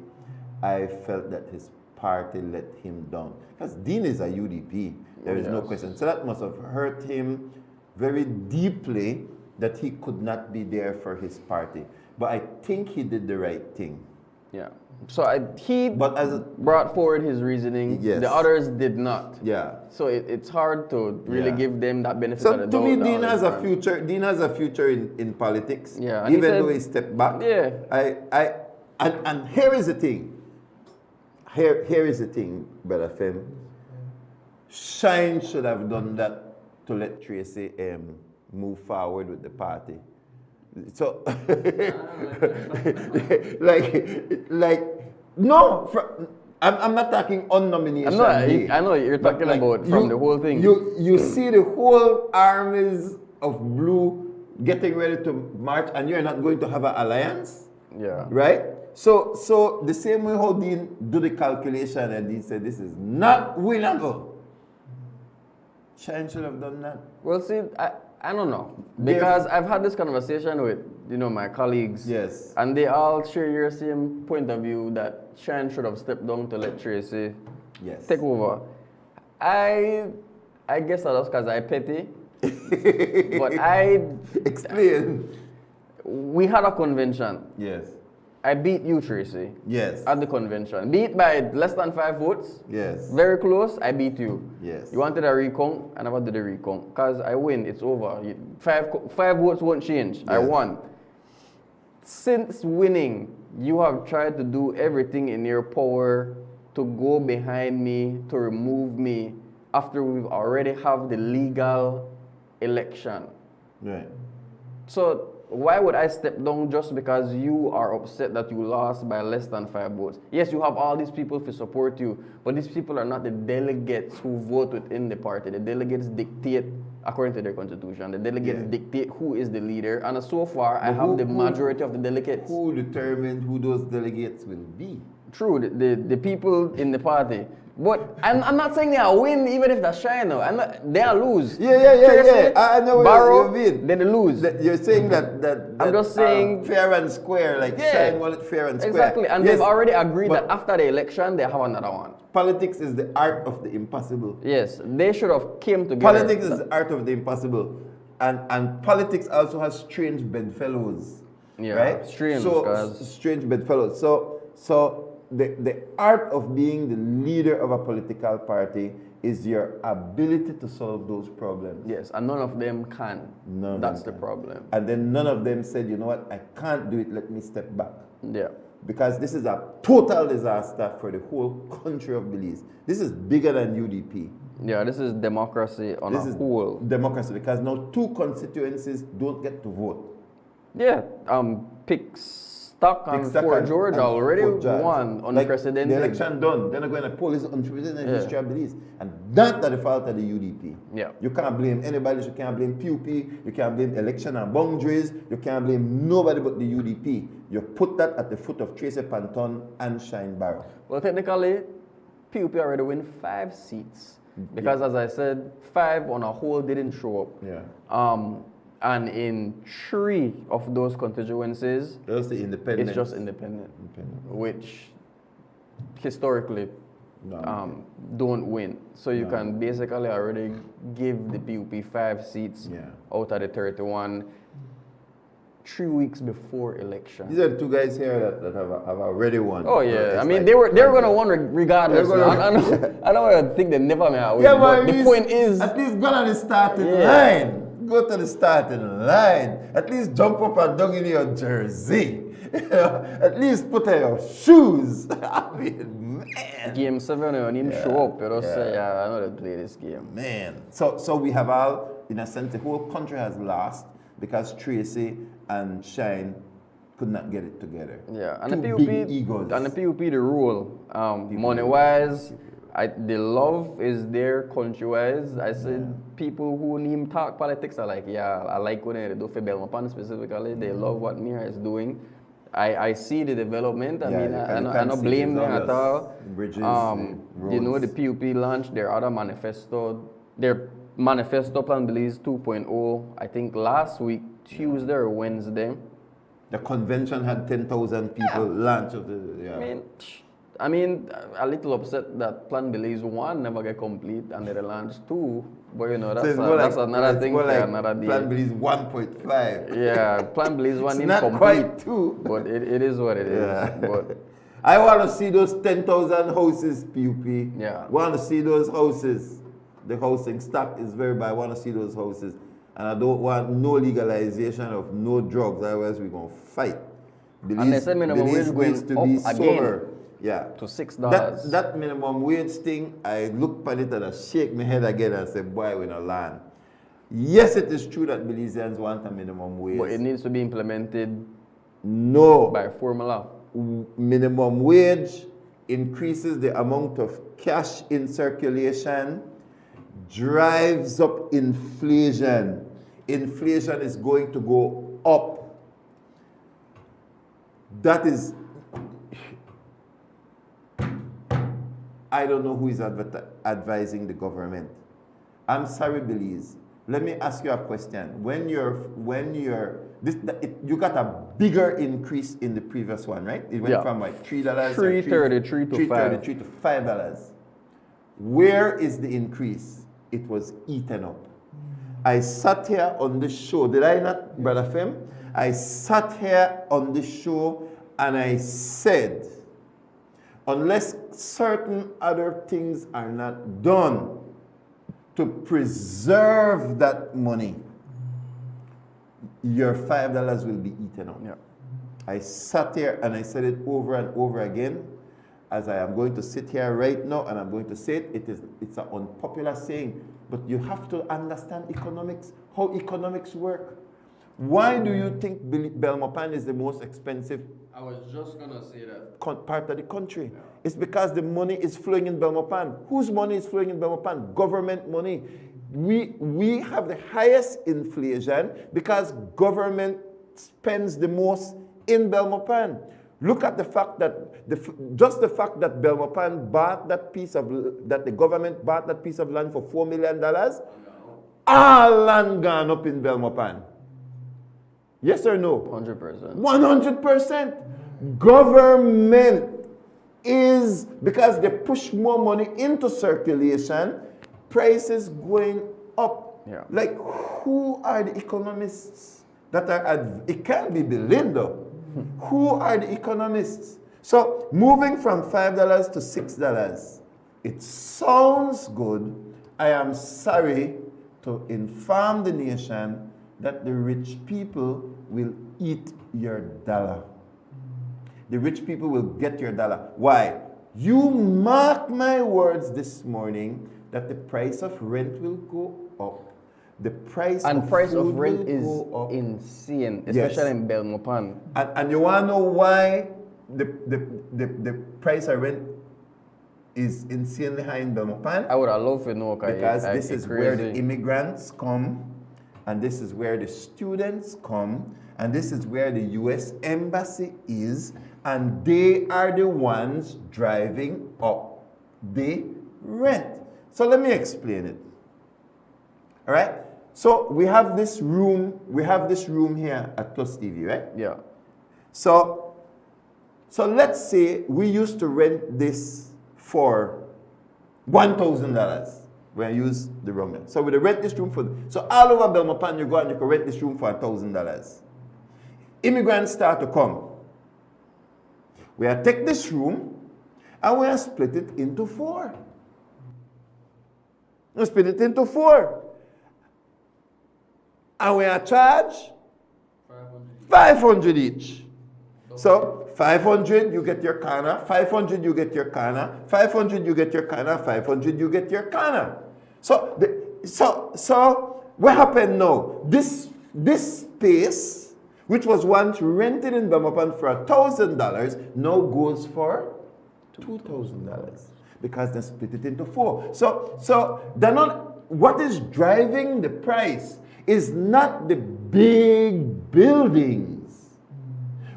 I felt that his party let him down. Because Dean is a UDP. There is no question. So that must have hurt him very deeply that he could not be there for his party. But I think he did the right thing. Yeah. So he brought forward his reasoning. Yes. The others did not. Yeah. So it's hard to really give them that benefit So of the to doubt. me, Dean has a future. Dean has a future in politics. Yeah. Even though he stepped back. Yeah. And here is the thing. Here is the thing, Brother Fem. Shine should have done that to let Tracy move forward with the party. So, I'm not talking on nomination day. I know you're talking about from the whole thing. You see the whole armies of blue getting ready to march, and you're not going to have an alliance. Yeah. Right. So the same way how Dean do the calculation, and Dean said this is not winnable. Shine should have done that. Well, see, I don't know, because I've had this conversation with my colleagues. Yes. And they all share your same point of view that Shine should have stepped down to let Tracy take over. I guess that's because I petty. But explain. We had a convention. Yes. I beat you, Tracy. Yes. At the convention. Beat by less than 5 votes. Yes. Very close, I beat you. Yes. You wanted a recount, I never did a recount. Because I win, it's over. Five votes won't change. Yes. I won. Since winning, you have tried to do everything in your power to go behind me, to remove me, after we've already have the legal election. Right. So why would I step down just because you are upset that you lost by less than 5 votes? Yes, you have all these people to support you, but these people are not the delegates who vote within the party. The delegates dictate according to their constitution. The delegates dictate who is the leader, and so far I have the majority of the delegates. Who determined who those delegates will be? True, the people in the party. But I'm not saying they'll win even if they're Shine. They'll lose. Yeah. I know Barrow, what you mean. They lose. You're saying that I'm just saying fair and square, like Shine want it fair and square. Exactly, and they've already agreed that after the election they have another one. Politics is the art of the impossible. Yes, they should have came together. Politics is the art of the impossible, and politics also has strange bedfellows. Yeah, right? Strange bedfellows. So the art of being the leader of a political party is your ability to solve those problems. Yes, and none of them can. That's the problem. And then none of them said, you know what, I can't do it, let me step back. Yeah. Because this is a total disaster for the whole country of Belize. This is bigger than UDP. Yeah, this is democracy on a whole. Democracy, because now 2 constituencies don't get to vote. Yeah, Stock and Fort George already won unprecedented. The election done. Then they're going to poll is unprecedented history of Belize. And that's the fault of the UDP. Yeah. You can't blame anybody. You can't blame PUP. You can't blame election and boundaries. You can't blame nobody but the UDP. You put that at the foot of Tracy Panton and Shine Barrow. Well, technically, PUP already win 5 seats. Because as I said, 5 on a whole didn't show up. Yeah. And in 3 of those constituencies, it's just independent. Which historically don't win. So you can basically already give the PUP 5 seats out of the 31 3 weeks before election. These are the two guys here that have already won. Oh yeah, I mean they were gonna win regardless. I know. I think they never may have win. Yeah, but the point is, at least go to the starting line. Go to the starting line. At least jump up and down in your jersey. At least put on your shoes. I mean, man. Game 7 when him show up, you know, say, I know they play this game. Man. So we have all, in a sense, the whole country has lost because Tracy and Shine could not get it together. Yeah, and Two the big PUP, egos. and the PUP, the rule, money-wise, the love is there country-wise. I said people who need talk politics are like, I like what they do for Belmopan specifically. They love what Mira is doing. I see the development. I mean, I don't blame them at all. Bridges, you know, the PUP launched their other manifesto, their manifesto plan Belize 2.0, I think last week, Tuesday or Wednesday. The convention had 10,000 people launch of the, I mean, a little upset that Plan Belize 1 never get complete and they launched 2. But you know, that's another thing for another day. Plan Belize 1.5. Yeah, Plan Belize 1 it's not complete, quite 2. But it is what it is. But I want to see those 10,000 houses, PUP. Yeah. I want to see those houses. The housing stock is very bad. I want to see those houses. And I don't want no legalization of no drugs, otherwise we're going to fight. Belize, and they said minimum wage needs going to up be again sober. to $6. That minimum wage thing, I look at it and I shake my head again and say, boy, we're not land. Yes, it is true that Belizeans want a minimum wage. But it needs to be implemented by formula. Minimum wage increases the amount of cash in circulation, drives up inflation. Inflation is going to go up. That is, I don't know who is advising the government. I'm sorry, Belize. Let me ask you a question. You got a bigger increase in the previous one, right? It went from like $3, $3.33 to $5. $3.33 to $5. Where is the increase? It was eaten up. I sat here on this show. Did I not, Brother Fem? I sat here on this show and I said, unless certain other things are not done to preserve that money, your $5 will be eaten up. I sat here and I said it over and over again, as I am going to sit here right now and I'm going to say it. It's an unpopular saying, but you have to understand economics, how economics work. Why do you think Belmopan is the most expensive I was just going to say that. part of the country? It's because the money is flowing in Belmopan. Whose money is flowing in Belmopan? Government money. We have the highest inflation because government spends the most in Belmopan. Look at the fact that just the fact that Belmopan bought that the government bought that piece of land for $4 million, all land gone up in Belmopan. Yes or no? 100%. 100%. Government is, because they push more money into circulation, prices going up. Yeah. Like, who are the economists that are, it can't be Belinda. Who are the economists? So, moving from $5 to $6, it sounds good. I am sorry to inform the nation that the rich people will eat your dollar. The rich people will get your dollar. Why? You mark my words this morning that the price of rent will go up. The price of rent is insane, especially in Belmopan. And you want to know why the price of rent is insanely high in Belmopan? I would have loved to know. Because this is where the immigrants come, and this is where the students come, and this is where the U.S. Embassy is, and they are the ones driving up the rent. So let me explain it. All right? So we have this room here at PlusTV, right? Yeah. So let's say we used to rent this for $1,000. When I use the wrong. So we rent this room for, so all over Belmopan you go and you can rent this room for $1,000. Immigrants start to come. We take this room and we split it into 4. We split it into 4. And we charge 500 each. So 500 you get your corner, 500 you get your corner, 500 you get your corner, 500 you get your corner. So what happened now? This space, which was once rented in Belmopan for $1,000, now goes for $2,000 because they split it into 4. So they're not. What is driving the price is not the big buildings.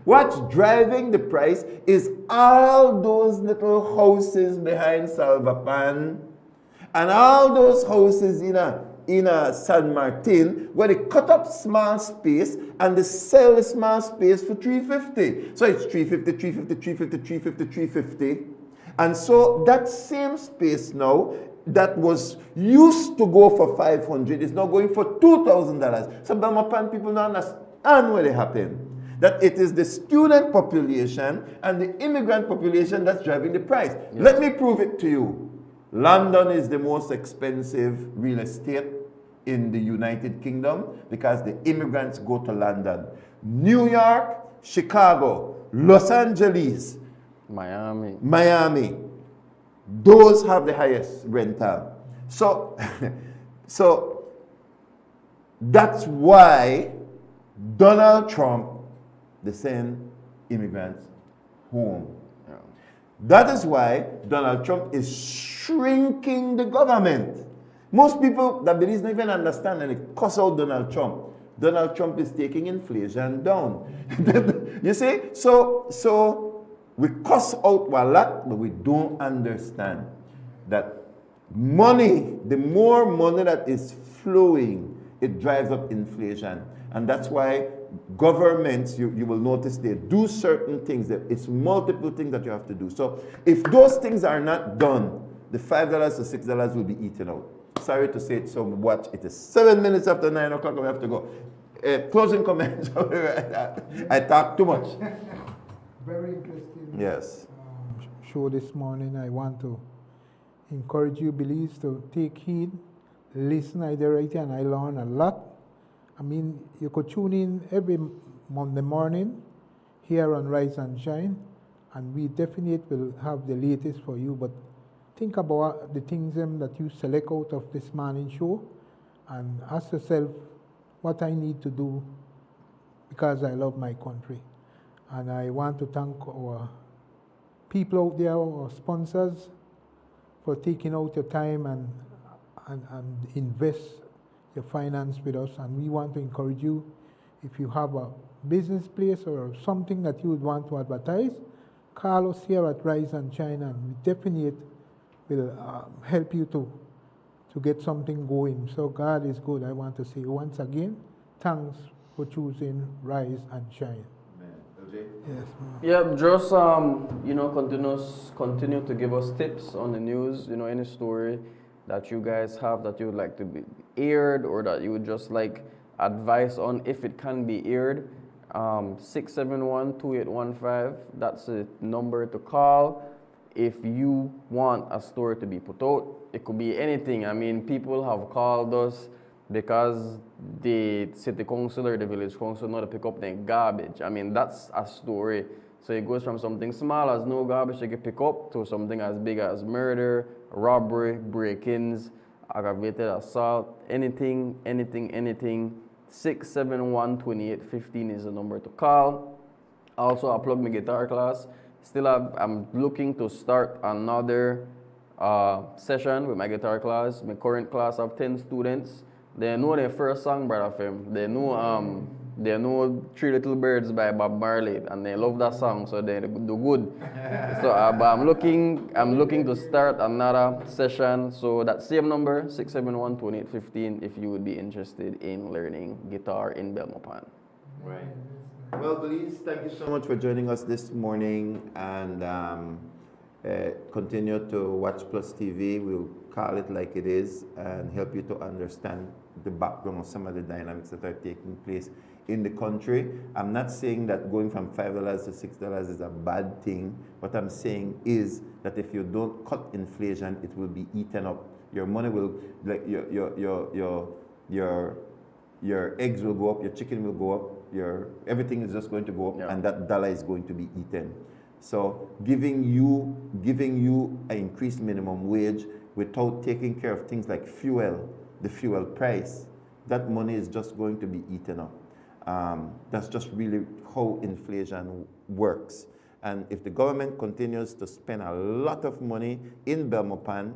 What's driving the price is all those little houses behind Salvapan and all those houses in San Martin where they cut up small space and they sell the small space for $350. So it's $350. And so that same space now that was used to go for $500 is now going for $2,000. So Belmopan people don't understand what happened. That it is the student population and the immigrant population that's driving the price. Yes. Let me prove it to you. London is the most expensive real estate in the United Kingdom because the immigrants go to London. New York, Chicago, Los Angeles, Miami. Those have the highest rental. So that's why Donald Trump they send immigrants home. Yeah. That is why Donald Trump is shrinking the government. Most people that Belize don't even understand and they cuss out Donald Trump. Donald Trump is taking inflation down. You see? So we cuss out a lot, but we don't understand that money, the more money that is flowing, it drives up inflation. And that's why governments, you will notice they do certain things. It's multiple things that you have to do. So if those things are not done, the $5 or $6 will be eaten out. Sorry to say it so much. It is 7 minutes after 9 o'clock and we have to go. Closing comments. I talk too much. Very interesting. Yes. Show this morning. I want to encourage you, Belize, to take heed, listen. I directly and I learn a lot. I mean, you could tune in every Monday morning here on Rise and Shine, and we definitely will have the latest for you. But think about the things that you select out of this morning show and ask yourself what I need to do because I love my country. And I want to thank our people out there, our sponsors, for taking out your time and invest your finance with us. And we want to encourage you, if you have a business place or something that you would want to advertise, call us here at Rise and Shine, and we definitely will help you to get something going. So God is good. I want to say once again, thanks for choosing Rise and Shine. LJ? Yes, yeah, just continue to give us tips on the news, any story that you guys have that you would like to be aired or that you would just like advice on if it can be aired. 671-2815, that's the number to call if you want a story to be put out. It could be anything. I mean, people have called us because the city council or the village council know to pick up their garbage. I mean, that's a story. So it goes from something small as no garbage they can pick up to something as big as murder, robbery, break-ins, aggravated assault, anything. 671-2815 is the number to call. Also, I plug my guitar class. I'm looking to start another session with my guitar class. My current class of 10 students. They know their first song, Brother Fem. They know Three Little Birds by Bob Marley, and they love that song, so they do good. So, but I'm looking to start another session. So that same number, 671-2815, if you would be interested in learning guitar in Belmopan. Right. Well, Belize, thank you so much for joining us this morning, and Continue to watch PlusTV. We'll call it like it is and help you to understand the background of some of the dynamics that are taking place in the country. I'm not saying that going from $5 to $6 is a bad thing. What I'm saying is that if you don't cut inflation, it will be eaten up. Your money will, like your eggs will go up, your chicken will go up, everything is just going to go up, and that dollar is going to be eaten. So giving you an increased minimum wage without taking care of things like fuel, the fuel price, that money is just going to be eaten up. That's just really how inflation works. And if the government continues to spend a lot of money in Belmopan,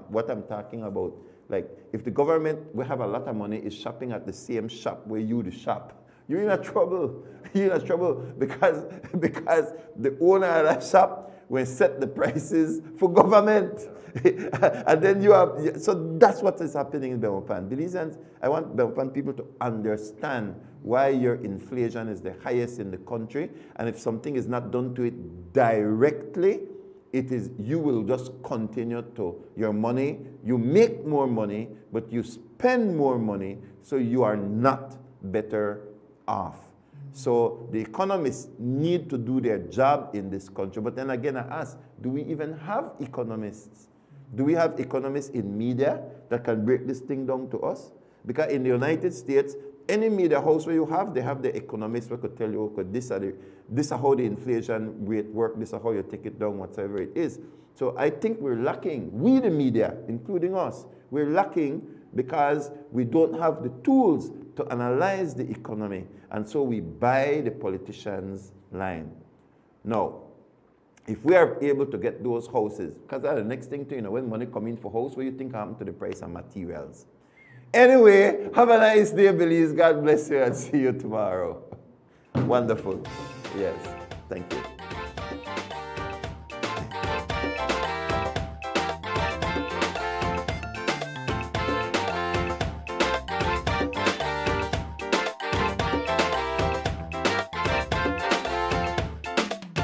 what I'm talking about, like if the government will have a lot of money is shopping at the same shop where you shop, you're in a trouble. You're in a trouble because the owner of that shop will set the prices for government. And then you have, so that's what is happening in Belmopan. Belizeans, I want Belmopan people to understand why your inflation is the highest in the country. And if something is not done to it directly, it is, you will just continue to, your money, you make more money, but you spend more money, so you are not better off. So the economists need to do their job in this country. But then again, I ask, do we even have economists? Do we have economists in media that can break this thing down to us? Because in the United States, any media house where you have, they have the economists who could tell you, okay, this is how the inflation rate works, this is how you take it down, whatever it is. So I think we're lacking, we the media, including us, we're lacking because we don't have the tools to analyze the economy. And so we buy the politicians' line. Now, if we are able to get those houses, because that's the next thing to, when money come in for house, what do you think happened to the price of materials? Anyway, have a nice day, Belize. God bless you and see you tomorrow. Wonderful. Yes. Thank you.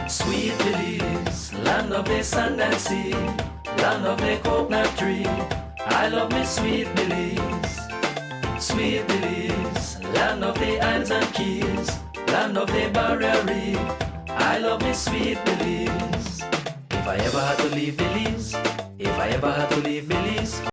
Sweet Belize, land of the sand and sea, land of the coconut tree. I love me sweet Belize. Sweet Belize, land of the islands and keys, land of the barrier reef. I love me sweet Belize. If I ever had to leave Belize, if I ever had to leave Belize,